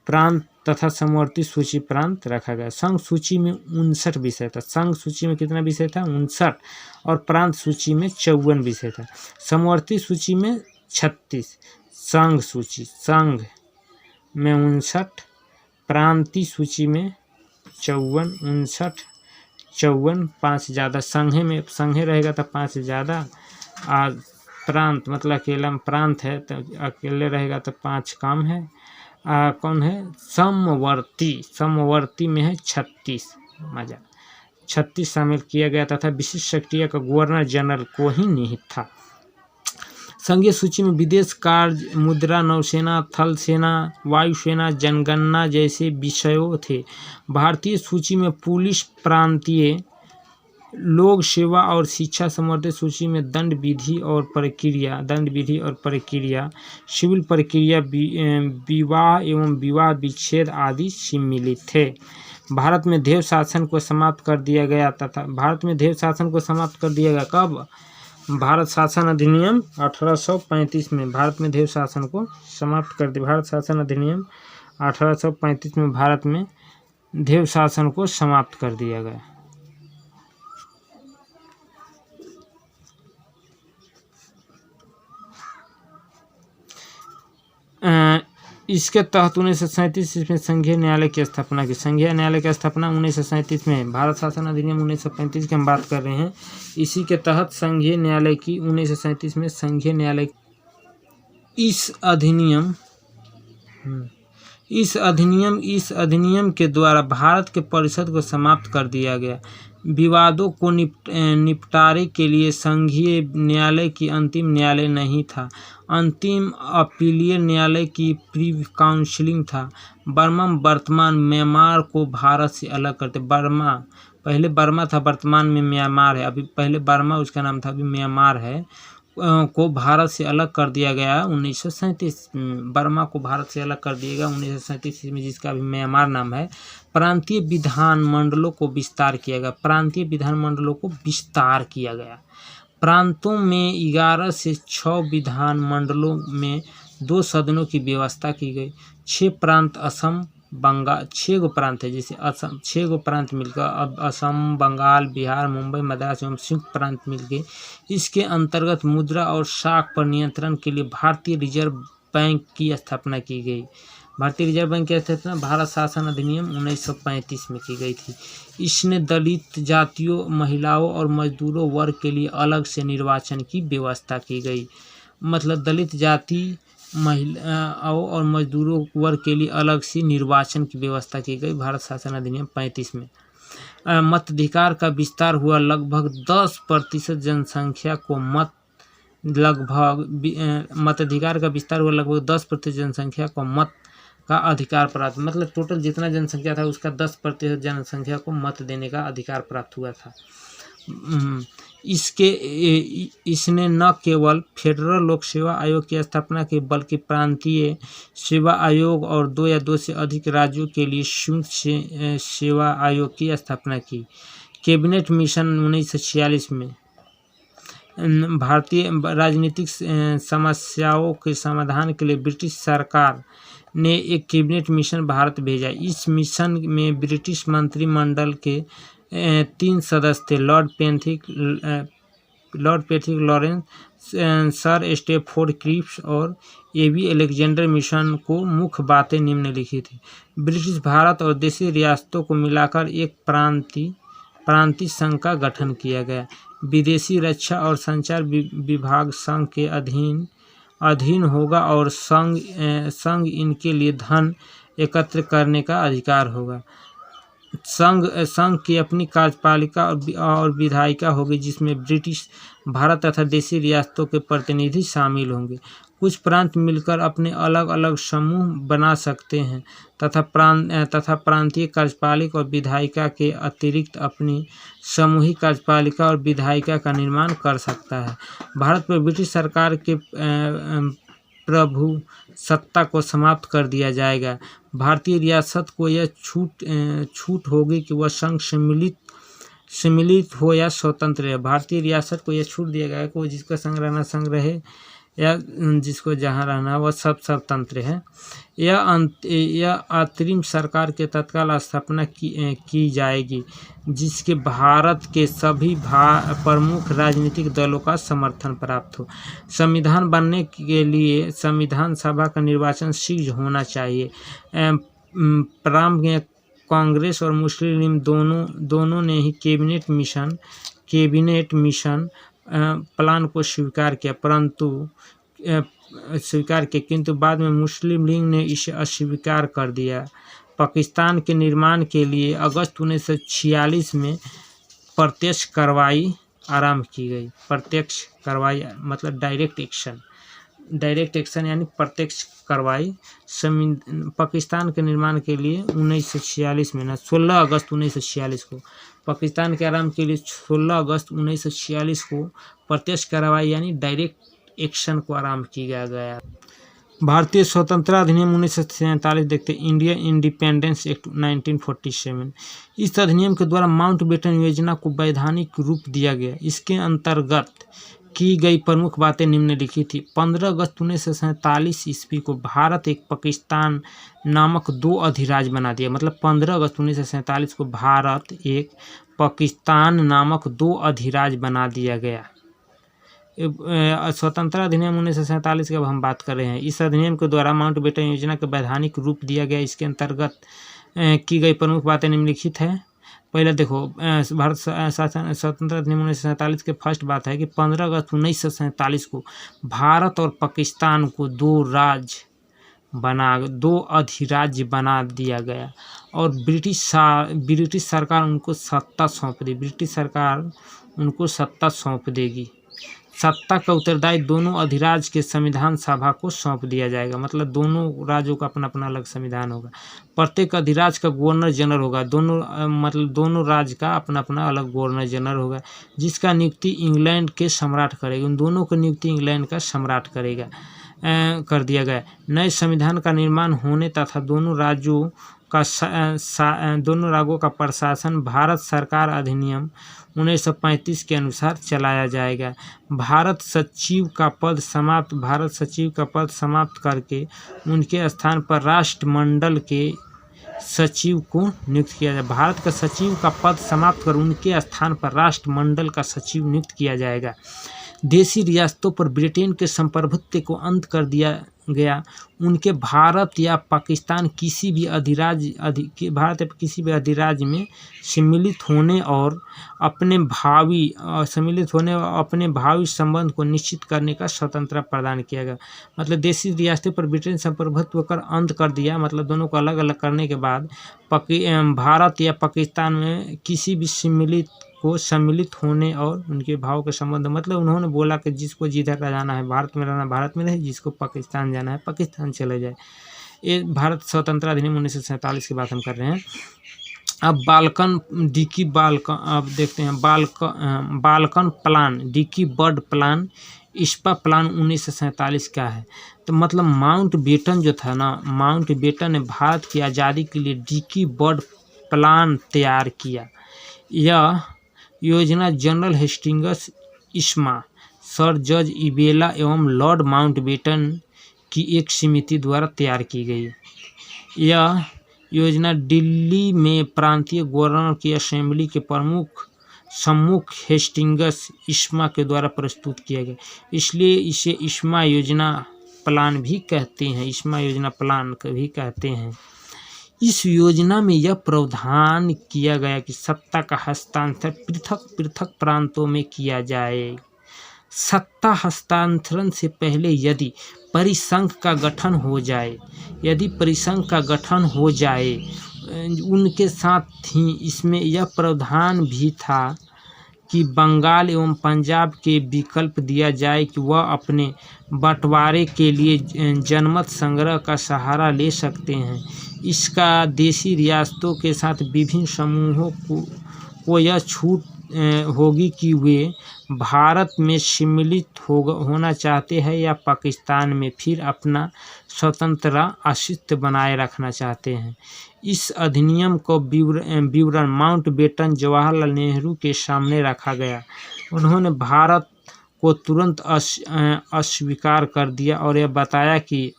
प्रांत तथा समवर्ती सूची प्रांत रखा गया। संघ सूची में 59 विषय था। संघ सूची में कितना विषय था? 59। और प्रांत सूची में 54 विषय था। समवर्ती सूची में 36। संघ में 59, प्रांतीय सूची में 54, 59, 54, 5 ज़्यादा। संघे रहेगा तो 5 ज़्यादा। और प्रांत मतलब अकेला प्रांत है तो अकेले रहेगा तो 5 कम है। कौन है? समवर्ती में है 36। 36 शामिल किया गया तथा विशिष्ट शक्तियों का गवर्नर जनरल को ही निहित था। संघीय सूची में विदेश कार्य, मुद्रा, नौसेना, थल सेना, वायुसेना, जनगणना जैसे विषयों थे। भारतीय सूची में पुलिस, प्रांतीय, लोक सेवा और शिक्षा। समवर्ती सूची में दंड विधि और प्रक्रिया, सिविल प्रक्रिया, विवाह एवं विवाह विच्छेद आदि सम्मिलित थे। भारत में देव शासन को समाप्त कर दिया गया कब? भारत शासन अधिनियम 1835 में भारत में देव शासन को समाप्त कर दिया। भारत शासन अधिनियम 1835 में भारत में देव शासन को समाप्त कर दिया गया। इसके तहत 1937 में संघीय न्यायालय की स्थापना की। संघीय न्यायालय की स्थापना 1937 में। भारत शासन अधिनियम 1935 की हम बात कर रहे हैं। इसी के तहत संघीय न्यायालय की 1937 में संघीय न्यायालय। इस अधिनियम के द्वारा भारत के परिषद को समाप्त कर दिया गया। विवादों को निपटारे के लिए संघीय न्यायालय की अंतिम न्यायालय नहीं था। अंतिम अपीलीय न्यायालय की प्री काउंसिलिंग था। बर्मा वर्तमान म्यांमार को भारत से अलग करते। पहले बर्मा था, वर्तमान में म्यांमार है। अभी पहले बर्मा उसका नाम था, अभी म्यांमार है। को भारत से अलग कर दिया गया 1937 में। बर्मा को भारत से अलग कर दिया गया 1937 में, जिसका अभी म्यांमार नाम है। प्रांतीय विधानमंडलों को विस्तार किया गया। प्रांतों में 11 से 6 विधानमंडलों में 2 सदनों की व्यवस्था की गई। 6 प्रांत असम, बंगाल, 6 गो प्रांत है, जैसे असम 6 गो प्रांत मिलकर अब असम, बंगाल, बिहार, मुंबई, मद्रास एवं संयुक्त प्रांत मिलके इसके अंतर्गत मुद्रा और साख पर नियंत्रण के लिए भारतीय रिजर्व बैंक की स्थापना की गई। भारतीय रिजर्व बैंक की स्थापना भारत शासन अधिनियम 1935 में की गई थी। इसने दलित जातियों, महिलाओं और मजदूरों वर्ग के लिए अलग से निर्वाचन की व्यवस्था की गई। मतलब दलित जाति, महिलाओं और मजदूरों वर्ग के लिए अलग से निर्वाचन की व्यवस्था की गई भारत शासन अधिनियम 35 में। मताधिकार का विस्तार हुआ। लगभग 10% जनसंख्या को मत का अधिकार प्राप्त। मतलब टोटल जितना जनसंख्या था उसका 10% जनसंख्या को मत देने का अधिकार प्राप्त हुआ था। इसने न केवल फेडरल लोक सेवा आयोग की स्थापना की, बल्कि प्रांतीय सेवा आयोग और 2 या 2 से अधिक राज्यों के लिए संयुक्त सेवा आयोग की स्थापना की। कैबिनेट मिशन 1946 में भारतीय राजनीतिक समस्याओं के समाधान के लिए ब्रिटिश सरकार ने एक कैबिनेट मिशन भारत भेजा। इस मिशन में ब्रिटिश मंत्रिमंडल के 3 सदस्य थे। Lord Patrick Lawrence, sir Stafford Cripps और एबी अलेक्जेंडर। मिशन को मुख्य बातें निम्नलिखित थी। ब्रिटिश भारत और देशी रियासतों को मिलाकर एक प्रांतीय संघ का गठन किया गया। विदेशी रक्षा और संचार विभाग संघ के अधीन होगा और संघ इनके लिए धन एकत्र करने का अधिकार होगा। संघ की अपनी कार्यपालिका और विधायिका होगी, जिसमें ब्रिटिश भारत तथा देशी रियासतों के प्रतिनिधि शामिल होंगे। कुछ प्रांत मिलकर अपने अलग अलग समूह बना सकते हैं तथा प्रांतीय कार्यपालिका और विधायिका के अतिरिक्त अपनी सामूहिक कार्यपालिका और विधायिका का निर्माण कर सकता है। भारत पर ब्रिटिश सरकार के प्रभु सत्ता को समाप्त कर दिया जाएगा। भारतीय रियासत को यह छूट होगी कि वह संघ सम्मिलित हो या स्वतंत्र रहे। भारतीय रियासत को यह छूट दिया गया कि वो जिसका संघ रहना संघ रहे या जिसको जहाँ रहना वह सब स्वतंत्र है। यह अंतरिम सरकार के तत्काल स्थापना की जाएगी, जिसके भारत के सभी प्रमुख राजनीतिक दलों का समर्थन प्राप्त हो। संविधान बनने के लिए संविधान सभा का निर्वाचन शीघ्र होना चाहिए। प्रारंभ में कांग्रेस और मुस्लिम लीग दोनों ने ही कैबिनेट मिशन प्लान को स्वीकार किया, किंतु बाद में मुस्लिम लीग ने इसे अस्वीकार कर दिया। पाकिस्तान के निर्माण के लिए अगस्त 1946 में प्रत्यक्ष कार्रवाई आरंभ की गई। प्रत्यक्ष कार्रवाई मतलब डायरेक्ट एक्शन यानी प्रत्यक्ष कार्रवाई पाकिस्तान के निर्माण के लिए 1946 में 16 अगस्त 1946 को पाकिस्तान के आरंभ के लिए 16 अगस्त 1946 को प्रत्यक्ष कार्रवाई यानी डायरेक्ट एक्शन को आरंभ किया गया। भारतीय स्वतंत्रता अधिनियम 1947 देखते इंडियन इंडिपेंडेंस एक्ट 1947। इस अधिनियम के द्वारा माउंटबेटन योजना को वैधानिक रूप दिया गया। इसके अंतर्गत की गई प्रमुख बातें निम्नलिखित थी। 15 अगस्त 1947 ईस्वी को भारत एक पाकिस्तान नामक दो अधिराज्य बना दिया। मतलब 15 अगस्त 1947 को भारत एक पाकिस्तान नामक दो अधिराज्य बना दिया गया। स्वतंत्रता अधिनियम 1947 की अब हम बात कर रहे हैं। इस अधिनियम के द्वारा माउंटबेटन योजना को वैधानिक रूप दिया गया। इसके अंतर्गत की गई प्रमुख बातें निम्नलिखित है। पहले देखो, भारत स्वतंत्रता अधिनियम 1947 के फर्स्ट बात है कि 15 अगस्त 1947 को भारत और पाकिस्तान को दो अधिराज्य बना दिया गया और ब्रिटिश सरकार उनको सत्ता सौंप दी। ब्रिटिश सरकार उनको सत्ता सौंप देगी। सत्ता का उत्तरदायी दोनों अधिराज्य के संविधान सभा को सौंप दिया जाएगा। मतलब दोनों राज्यों का अपना अपना अलग संविधान होगा। प्रत्येक अधिराज्य का गवर्नर जनरल होगा। दोनों राज्य का अपना अपना अलग गवर्नर जनरल होगा, जिसका नियुक्ति इंग्लैंड के सम्राट करेगा। उन दोनों की नियुक्ति इंग्लैंड का सम्राट करेगा कर दिया गया। नए संविधान का निर्माण होने तथा दोनों राज्यों का प्रशासन भारत सरकार अधिनियम 1935 के अनुसार चलाया जाएगा। भारत सचिव का पद समाप्त करके उनके स्थान पर राष्ट्रमंडल के सचिव को नियुक्त किया जाए। भारत का सचिव का पद समाप्त कर उनके स्थान पर राष्ट्रमंडल का सचिव नियुक्त किया जाएगा। देशी रियासतों पर ब्रिटेन के संप्रभुत्व को अंत कर दिया गया। उनके भारत या पाकिस्तान किसी भी अधिराज्य में सम्मिलित होने और अपने भावी संबंध को निश्चित करने का स्वतंत्रता प्रदान किया गया। मतलब देशी रियासतों पर ब्रिटेन संप्रभुत्व कर अंत कर दिया। मतलब दोनों को अलग अलग करने के बाद भारत या पाकिस्तान में किसी भी सम्मिलित होने और उनके भाव के संबंध, मतलब उन्होंने बोला कि जिसको जिधर जाना है भारत में रहना भारत में रहे, जिसको पाकिस्तान जाना है पाकिस्तान चले जाए। ये भारत स्वतंत्रता अधिनियम 1947 की बात हम कर रहे हैं। अब अब देखते हैं Balkan plan, Dickie Bird plan, इस्पा plan 1947 का है। तो मतलब माउंटबेटन जो था ना, माउंटबेटन ने भारत की आज़ादी के लिए डिकी बर्ड प्लान तैयार किया। यह योजना जनरल हेस्टिंग्स, इस्मा, सर जॉर्ज इबेला एवं लॉर्ड माउंटबेटन की एक समिति द्वारा तैयार की गई। यह योजना दिल्ली में प्रांतीय गवर्नर की असेंबली के सम्मुख हेस्टिंग्स इस्मा के द्वारा प्रस्तुत किया गया, इसलिए इसे इस्मा योजना प्लान भी कहते हैं। इस्मा योजना प्लान भी कहते हैं। इस योजना में यह प्रावधान किया गया कि सत्ता का हस्तांतरण पृथक पृथक प्रांतों में किया जाए। सत्ता हस्तांतरण से पहले यदि परिसंघ का गठन हो जाए उनके साथ ही इसमें यह प्रावधान भी था कि बंगाल एवं पंजाब के विकल्प दिया जाए कि वह अपने बंटवारे के लिए जनमत संग्रह का सहारा ले सकते हैं। इसका देशी रियासतों के साथ विभिन्न समूहों को यह छूट होगी कि वे भारत में सम्मिलित होना चाहते हैं या पाकिस्तान में फिर अपना स्वतंत्र अस्तित्व बनाए रखना चाहते हैं। इस अधिनियम को विवरण माउंटबेटन जवाहरलाल नेहरू के सामने रखा गया। उन्होंने भारत को तुरंत अस्वीकार कर दिया और यह बताया कि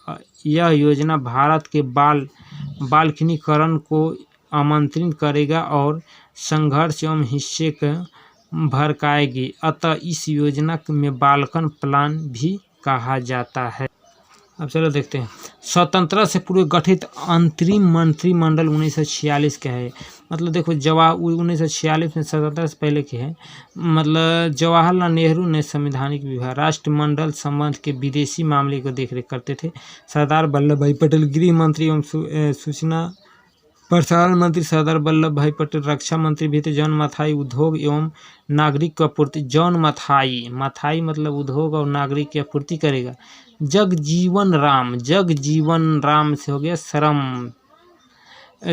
यह योजना भारत के बाल्कनीकरण को आमंत्रित करेगा और संघर्ष एवं हिंसा को भड़काएगी। अतः इस योजना में बाल्कन प्लान भी कहा जाता है। अब चलो देखते हैं स्वतंत्रता से पूर्व गठित अंतरिम मंत्रिमंडल 1946 का है। मतलब देखो 1946 में स्वतंत्रता से पहले की है। मतलब जवाहरलाल नेहरू ने संवैधानिक विभाग राष्ट्रमंडल संबंध के विदेशी मामले को देखरेख करते थे। सरदार वल्लभ भाई पटेल गृह मंत्री एवं सूचना प्रसारण मंत्री, सरदार वल्लभ भाई पटेल रक्षा मंत्री भी थे। जॉन मथाई उद्योग एवं नागरिक आपूर्ति, जॉन मथाई मतलब उद्योग और नागरिक की आपूर्ति करेगा। जगजीवन राम से हो गया श्रम,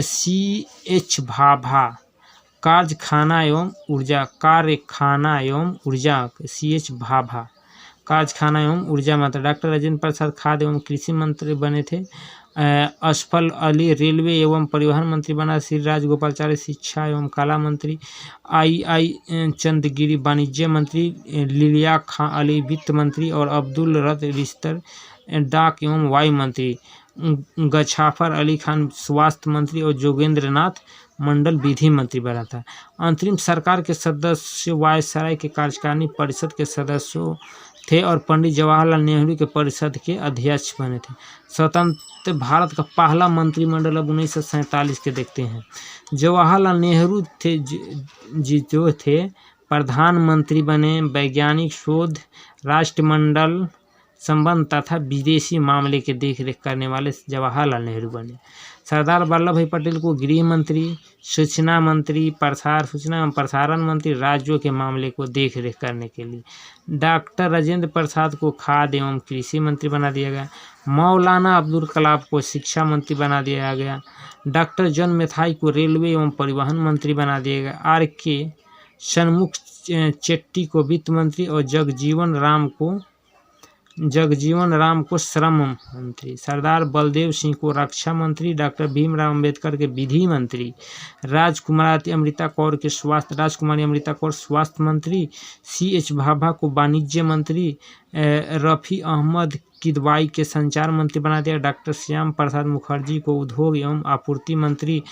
CH भाभा कारखाना एवं ऊर्जा CH भाभा कारखाना एवं ऊर्जा मंत्री। डॉक्टर राजेंद्र प्रसाद खाद्य एवं कृषि मंत्री बने थे। अशफाक अली रेलवे एवं परिवहन मंत्री बना। श्री राजगोपालाचारी शिक्षा एवं कला मंत्री। II चंद्रगिरी वाणिज्य मंत्री। लिलिया खां अली वित्त मंत्री और अब्दुल रज़्ज़ रिश्तर डाक एवं वायु मंत्री। गफ्फार अली खान स्वास्थ्य मंत्री और जोगेंद्र नाथ मंडल विधि मंत्री बना था। अंतरिम सरकार के सदस्य वायसराय के कार्यकारिणी परिषद के सदस्यों थे और पंडित जवाहरलाल नेहरू के परिषद के अध्यक्ष बने थे। स्वतंत्र भारत का पहला मंत्रिमंडल अब 1947 के देखते हैं। जवाहरलाल नेहरू थे जो थे प्रधानमंत्री बने। वैज्ञानिक शोध, राष्ट्रमंडल संबंध तथा विदेशी मामले के देखरेख करने वाले जवाहरलाल नेहरू बने। सरदार वल्लभ भाई पटेल को गृह मंत्री, सूचना एवं प्रसारण मंत्री, राज्यों के मामले को देखरेख करने के लिए। डॉक्टर राजेंद्र प्रसाद को खाद्य एवं कृषि मंत्री बना दिया गया। मौलाना अब्दुल कलाम को शिक्षा मंत्री बना दिया गया। डॉक्टर जॉन मथाई को रेलवे एवं परिवहन मंत्री बना दिया गया। RK षणमुख चेट्टी को वित्त मंत्री और जगजीवन राम को श्रम मंत्री। सरदार बलदेव सिंह को रक्षा मंत्री। डॉक्टर भीमराव अंबेडकर के विधि मंत्री। राजकुमारी अमृता कौर स्वास्थ्य मंत्री। CH भाभा को वाणिज्य मंत्री। रफ़ी अहमद किदवाई के संचार मंत्री बना दिया। डॉक्टर श्याम प्रसाद मुखर्जी को उद्योग एवं आपूर्ति मंत्री।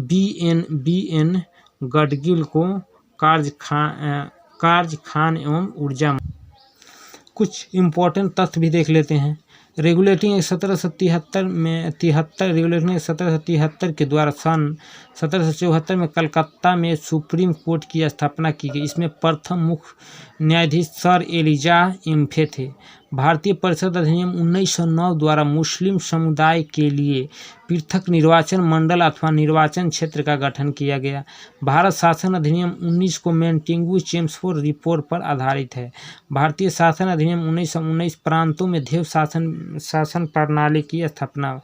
BN गडगिल को कार्य खान एवं ऊर्जा। कुछ इम्पोर्टेंट तथ्य भी देख लेते हैं। रेगुलेटिंग एक्ट 1773 के द्वारा सन 1774 में कलकत्ता में सुप्रीम कोर्ट की स्थापना की गई। इसमें प्रथम मुख्य न्यायाधीश सर एलिजा इम्फे थे। भारतीय परिषद अधिनियम 1909 द्वारा मुस्लिम समुदाय के लिए पृथक निर्वाचन मंडल अथवा निर्वाचन क्षेत्र का गठन किया गया। भारत शासन अधिनियम 19 को मेंटिंगू-चेम्सफोर्ड रिपोर्ट पर आधारित है। भारतीय शासन अधिनियम 1919 प्रांतों में देव शासन प्रणाली की स्थापना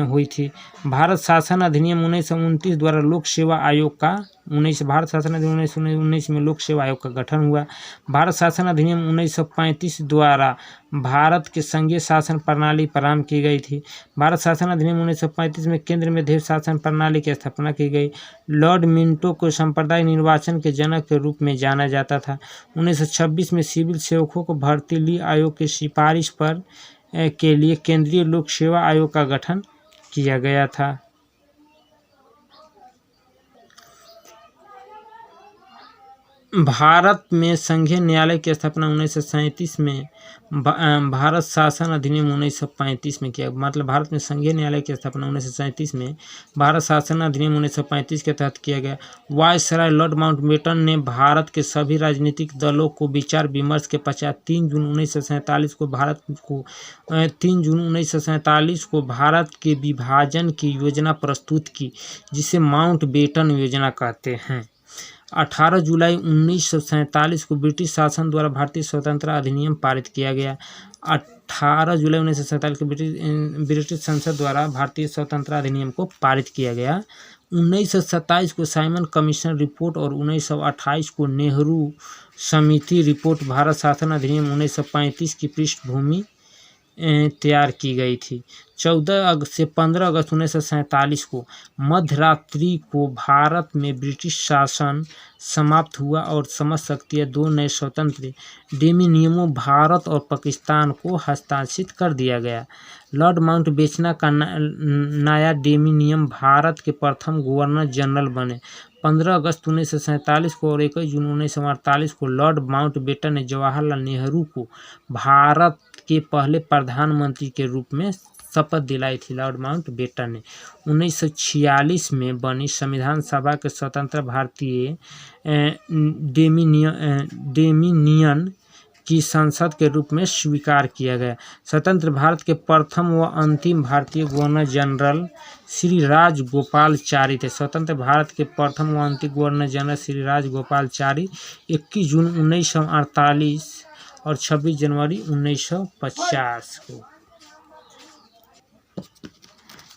हुई थी। भारत शासन अधिनियम 1929 द्वारा लोक सेवा आयोग का भारत शासन अधिनियम 1919 में लोक सेवा आयोग का गठन हुआ। भारत शासन अधिनियम 1935 द्वारा भारत के संघीय शासन प्रणाली प्रारंभ की गई थी। भारत शासन अधिनियम 1935 में केंद्र में देव शासन प्रणाली की स्थापना की गई। लॉर्ड मिंटो को सांप्रदायिक निर्वाचन के जनक के रूप में जाना जाता था। 1926 में सिविल सेवकों को भर्ती ली आयोग की सिफारिश पर के लिए केंद्रीय लोक सेवा आयोग का गठन किया गया था। भारत में संघीय न्यायालय की स्थापना 1937 में भारत शासन अधिनियम 1935 में किया। मतलब भारत में संघीय न्यायालय की स्थापना 1937 में भारत शासन अधिनियम 1935 के तहत किया गया। वायसराय लॉर्ड माउंटबेटन ने भारत के सभी राजनीतिक दलों को विचार विमर्श के पश्चात 3 जून 1947 को भारत के विभाजन की योजना प्रस्तुत की, जिसे माउंटबेटन योजना कहते हैं। 18 जुलाई 1947 को ब्रिटिश शासन द्वारा भारतीय स्वतंत्रता अधिनियम पारित किया गया। 18 जुलाई 1947 को ब्रिटिश संसद द्वारा भारतीय स्वतंत्रता अधिनियम को पारित किया गया। 1927 को साइमन कमीशन रिपोर्ट और 1928 को नेहरू समिति रिपोर्ट भारत शासन अधिनियम 1935 की पृष्ठभूमि तैयार की गई थी। 14 से 15 अगस्त 1947 को मध्यरात्रि को भारत में ब्रिटिश शासन समाप्त हुआ और समस्त शक्तियाँ 2 नए स्वतंत्र डोमिनियनों भारत और पाकिस्तान को हस्तांतरित कर दिया गया। लॉर्ड माउंटबेटन का नया डोमिनियन भारत के प्रथम गवर्नर जनरल बने। 15 अगस्त 1947 को और 21 जून 1948 को लॉर्ड माउंटबेटन ने जवाहरलाल नेहरू को भारत के पहले प्रधानमंत्री के रूप में शपथ दिलाई थी। लॉर्ड माउंटबेटन ने 1946 में बनी संविधान सभा के स्वतंत्र भारतीय डोमिनियन की संसद के रूप में स्वीकार किया गया। स्वतंत्र भारत के प्रथम व अंतिम भारतीय गवर्नर जनरल श्री राजगोपालाचारी थे। स्वतंत्र भारत के प्रथम व अंतिम गवर्नर जनरल श्री राजगोपालाचारी 21 जून 1948 और 26 जनवरी 1950 को।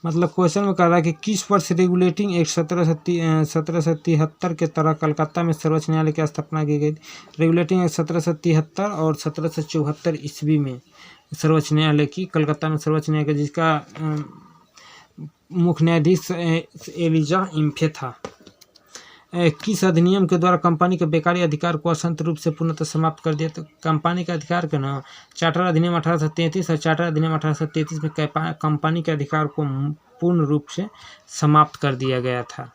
मतलब क्वेश्चन में कह रहा है कि किस वर्ष रेगुलेटिंग एक्ट 1773 के तहत कलकत्ता में सर्वोच्च न्यायालय की स्थापना की गई। रेगुलेटिंग एक्ट 1773 और 1774 ईस्वी में सर्वोच्च न्यायालय की कलकत्ता में सर्वोच्च न्यायालय जिसका मुख्य न्यायाधीश एलिजा इम्फे था। किस अधिनियम के द्वारा कंपनी के बेकारी अधिकार को असंत रूप से पूर्णतः समाप्त कर दिया? तो कंपनी के अधिकार के ना चार्टर अधिनियम 1833 और चार्टर अधिनियम 1833 में कंपनी के अधिकार को पूर्ण रूप से समाप्त कर दिया गया था।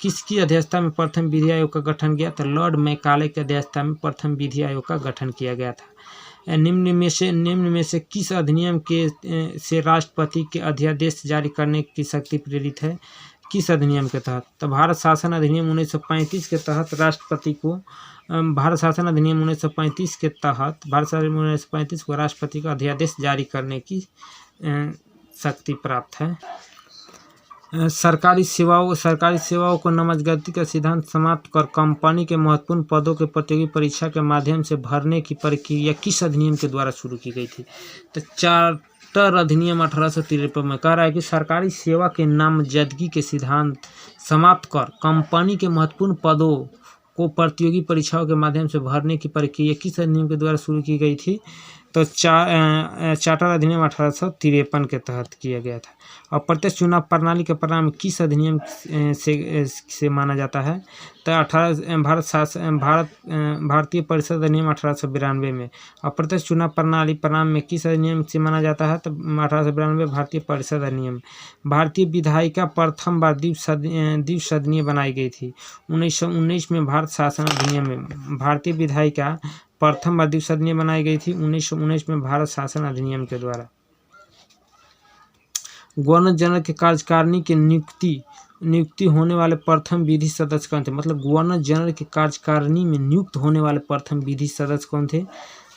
किसकी अध्यक्षता में प्रथम विधि आयोग का गठन किया? तो लॉर्ड मैकाले की अध्यक्षता में प्रथम विधि आयोग का गठन किया गया था। निम्न में से किस अधिनियम के से राष्ट्रपति के अध्यादेश जारी करने की शक्ति प्रेरित है? किस अधिनियम के तहत? तो भारत शासन अधिनियम 1935 के तहत राष्ट्रपति को भारत शासन अधिनियम 1935 के तहत भारत शासन 1935 को राष्ट्रपति का अध्यादेश जारी करने की शक्ति प्राप्त है। सरकारी सेवाओं को नमजदगी का सिद्धांत समाप्त कर कंपनी के महत्वपूर्ण पदों के प्रतियोगी परीक्षा के माध्यम से भरने की प्रक्रिया किस अधिनियम के द्वारा शुरू की गई थी? तो चार्टर अधिनियम 1853 में कह रहा है कि सरकारी सेवा के नामजदगी के सिद्धांत समाप्त कर कंपनी के महत्वपूर्ण पदों को प्रतियोगी परीक्षाओं के माध्यम से भरने की प्रक्रिया किस अधिनियम के द्वारा शुरू की गई थी? तो चार्टर अधिनियम 1853 के तहत किया गया था। और प्रत्यक्ष चुनाव प्रणाली का परिणाम किस अधिनियम से माना जाता है? तो भारतीय परिषद अधिनियम 1892 में। और प्रत्यक्ष चुनाव प्रणाली परिणाम में किस अधिनियम से माना जाता है? तो 1892 भारतीय परिषद अधिनियम। भारतीय विधायिका प्रथम बार द्विसदनीय बनाई गई थी। 1919 में भारत शासन अधिनियम में भारतीय विधायिका प्रथम बार द्विसदनीय बनाई गई थी 1919 में भारत शासन अधिनियम के द्वारा। गवर्नर जनरल के कार्यकारिणी के नियुक्ति होने वाले प्रथम विधि सदस्य कौन थे? मतलब गवर्नर जनरल के कार्यकारिणी में नियुक्त होने वाले प्रथम विधि सदस्य कौन थे?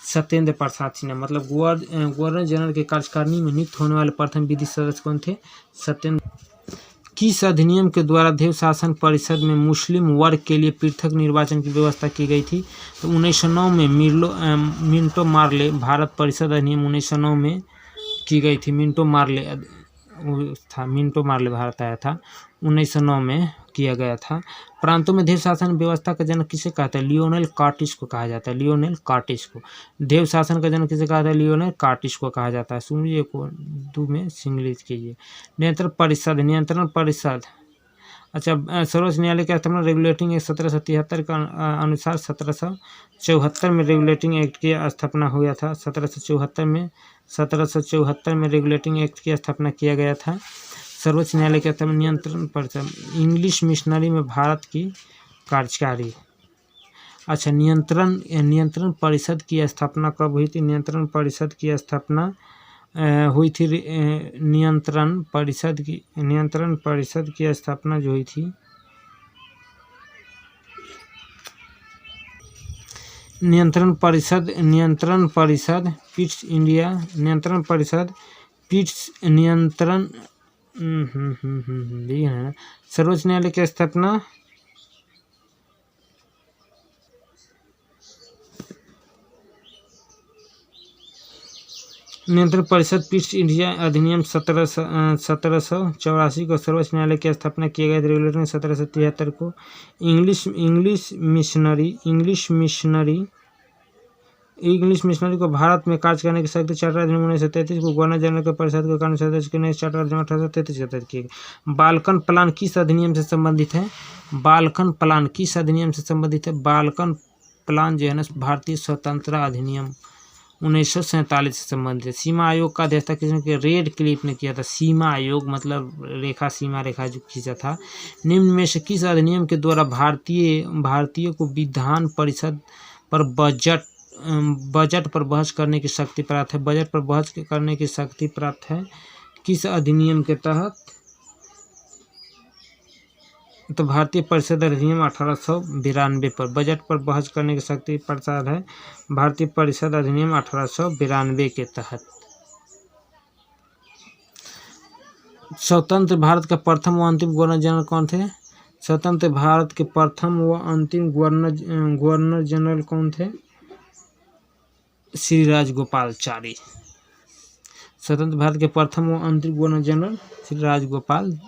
सत्येंद्र प्रसाद सिन्हा। मतलब गवर्नर जनरल के कार्यकारिणी में नियुक्त होने वाले प्रथम विधि सदस्य कौन थे? सत्येंद्र। किस अधिनियम के द्वारा देव शासन परिषद में मुस्लिम वर्ग के लिए पृथक निर्वाचन की व्यवस्था की गई थी? तो 1909 में मिंटो मार्ले भारत परिषद अधिनियम 1909 में की गई थी। मिंटो मार्ले भारत आया था 1909 में किया गया था। प्रांतों में देव शासन व्यवस्था का जनक किसे कहते हैं? लियोनेल कार्टिस को कहा जाता है। लियोनेल कार्टिस को। देव शासन का जनक किसे कहा जाता है? लियोनेल कार्टिस को कहा जाता है। सुनिए को दो में सिंगलिश कीजिए। नियंत्रण परिषद अच्छा सर्वोच्च न्यायालय का स्थापना रेगुलेटिंग एक्ट 1773 के अनुसार 1774 में रेगुलेटिंग एक्ट की स्थापना हुआ था। 1774 में रेगुलेटिंग एक्ट की स्थापना किया गया था। सर्वोच्च न्यायालय के स्थापना नियंत्रण परिषद। इंग्लिश मिशनरी में भारत की कार्यकारी। अच्छा, नियंत्रण परिषद की स्थापना कब हुई थी? नियंत्रण परिषद की स्थापना हुई थी नियंत्रण परिषद की स्थापना जो हुई थी, नियंत्रण परिषद पिट्स इंडिया नियंत्रण परिषद पिट्स नियंत्रण यही है ना। सर्वोच्च न्यायालय की स्थापना नियंत्रण परिषद पिट्स इंडिया अधिनियम 1784 को सर्वोच्च न्यायालय की स्थापना किए गए। रेगुलेटर 1773 को इंग्लिश मिशनरी को भारत में कार्य करने की शक्ति चार्टर अधिनियम 1933 को गवर्नर जनरल के परिषद के कानूनी सदस्य के नए चार्टर अधिनियम 1833 के तहत किए गए। बाल्कन प्लान किस अधिनियम से संबंधित है? बाल्कन प्लान किस अधिनियम से संबंधित है? बाल्कन प्लान जो है ना, भारतीय स्वतंत्रता अधिनियम 1947 से संबंधित है। सीमा आयोग का अध्यक्षता किसने किया? रेड क्लिफ ने किया था। सीमा आयोग मतलब सीमा रेखा जो खींचा था। निम्न में से किस अधिनियम के द्वारा भारतीय को विधान परिषद पर बजट पर बहस करने की शक्ति प्राप्त है? बजट पर बहस करने की शक्ति प्राप्त है किस अधिनियम के तहत? तो भारतीय परिषद अधिनियम 1892 पर बजट पर बहस करने की शक्ति प्राप्त है भारतीय परिषद अधिनियम 1892 के तहत। स्वतंत्र भारत का प्रथम व अंतिम गवर्नर जनरल कौन थे? स्वतंत्र भारत के प्रथम व अंतिम गवर्नर जनरल कौन थे? श्री राजगोपालचारी। स्वतंत्र भारत के प्रथम व अंतिम गवर्नर जनरल श्री राजगोपालचारी।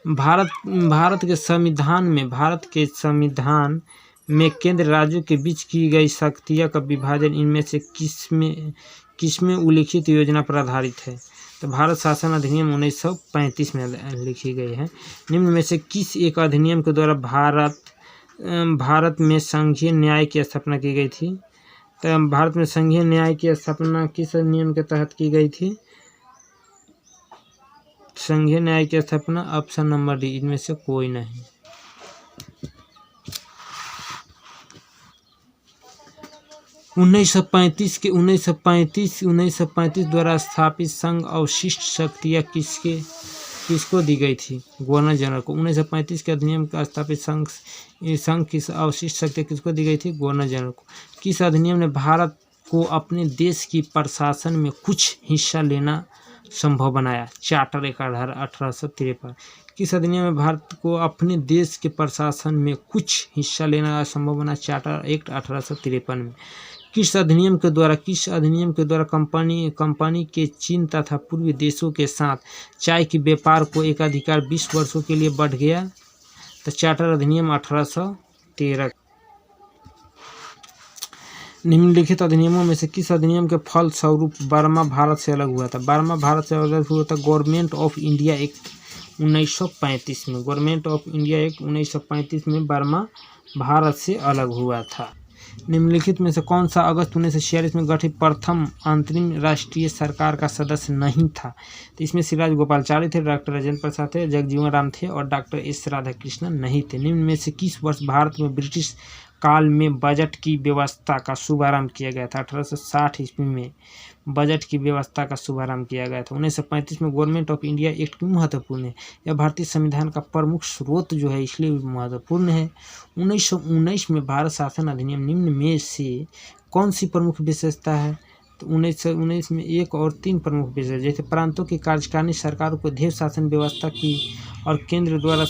भारत के संविधान में केंद्र राज्यों के बीच की गई शक्तियों का विभाजन इनमें से किसमें उल्लिखित योजना पर आधारित है? तो भारत शासन अधिनियम 1935 में लिखी गई है। निम्न में से किस एक अधिनियम के द्वारा भारत में संघीय न्याय की स्थापना की गई थी? तो भारत में संघीय न्याय की स्थापना किस नियम के तहत की गई थी? संघीय न्याय की स्थापना ऑप्शन नंबर डी, इनमें से कोई नहीं। उन्नीस सौ पैंतीस द्वारा स्थापित संघ अवशिष्ट शक्तियाँ किसको दी गई थी? गवर्नर जनरल को। 1935 के अधिनियम का स्थापित संघ की अवशिष्ट शक्तियाँ किसको दी गई थी? गवर्नर जनरल को। किस अधिनियम ने भारत को अपने देश की प्रशासन में कुछ हिस्सा लेना संभव बनाया? Charter act 1853। किस अधिनियम में भारत को अपने देश के प्रशासन में कुछ हिस्सा लेना संभव बना? चार्टर एक्ट 1853 में। किस अधिनियम के द्वारा कंपनी के चीन तथा पूर्वी देशों के साथ चाय के व्यापार को एकाधिकार 20 वर्षों के लिए बढ़ गया? तो चार्टर अधिनियम 1813। निम्नलिखित अधिनियमों में से किस अधिनियम के फल स्वरूप बर्मा भारत से अलग हुआ था? बर्मा भारत से अलग हुआ था गवर्नमेंट ऑफ इंडिया एक्ट 1935 में। गवर्नमेंट ऑफ इंडिया एक्ट 1935 में बर्मा भारत से अलग हुआ था। निम्नलिखित में से कौन सा अगस्त 1946 में गठित प्रथम अंतरिम राष्ट्रीय सरकार का सदस्य नहीं था? तो इसमें श्री राजगोपालचारी थे, डॉक्टर राजेंद्र प्रसाद थे, जगजीवन राम थे और डॉक्टर एस राधाकृष्णन नहीं थे। निम्न में से किस वर्ष भारत में ब्रिटिश काल में बजट की व्यवस्था का शुभारंभ किया गया था? 1860 ईस्वी में बजट की व्यवस्था का शुभारंभ किया गया था। 1935 में गवर्नमेंट ऑफ इंडिया एक्ट क्यों महत्वपूर्ण है? यह भारतीय संविधान का प्रमुख स्रोत जो है इसलिए महत्वपूर्ण है। 1919 में भारत शासन अधिनियम निम्न में से कौन सी प्रमुख विशेषता है? तो 1919 में 1 और 3 प्रमुख विशेषता, जैसे प्रांतों की कार्यकारिणी सरकारों को देव शासन व्यवस्था की और केंद्र द्वारा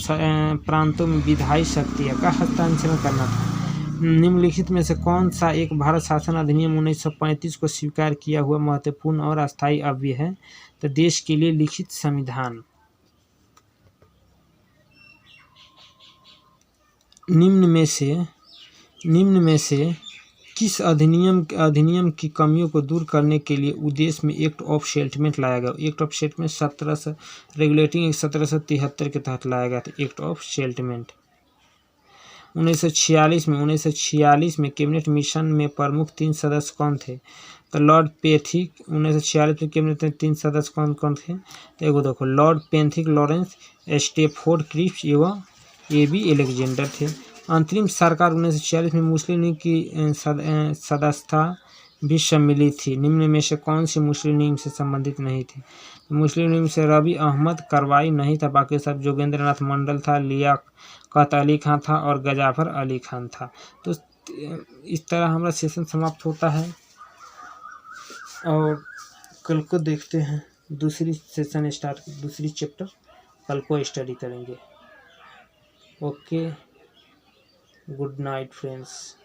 प्रांतों में विधायी शक्तियों का हस्तांतरण करना था। निम्नलिखित में से कौन सा एक भारत शासन अधिनियम 1935 को स्वीकार किया हुआ महत्वपूर्ण और अस्थायी अवयव है? तो देश के लिए लिखित संविधान। निम्न में से किस अधिनियम की कमियों को दूर करने के लिए उद्देश्य में एक्ट ऑफ सेटलमेंट लाया गया? Act of settlement 17 regulating act 1773 के तहत लाया गया था एक्ट ऑफ सेटलमेंट। 1946 में कैबिनेट मिशन में प्रमुख 3 सदस्य कौन थे? तो लॉर्ड पेथिक। 1946 में कैबिनेट में 3 सदस्य कौन थे? तो एगो देखो, Lord Pethick, Lawrence Stafford Cripps एवं ए बी एलेक्जेंडर थे। अंतरिम सरकार 1946 में मुस्लिम लीग की सदस्यता भी सम्मिलित थी। निम्न में से कौन सी मुस्लिम लीग से संबंधित नहीं थी? मुस्लिम लीग से रबी अहमद करवाई नहीं था, बाकी सब जोगेंद्र नाथ मंडल था, लियाकत अली खान था और गजाफर अली खान था। तो इस तरह हमारा सेशन समाप्त होता है और कल को देखते हैं दूसरी सेशन स्टार्ट, दूसरी चैप्टर कल को स्टडी करेंगे। Okay, good night friends.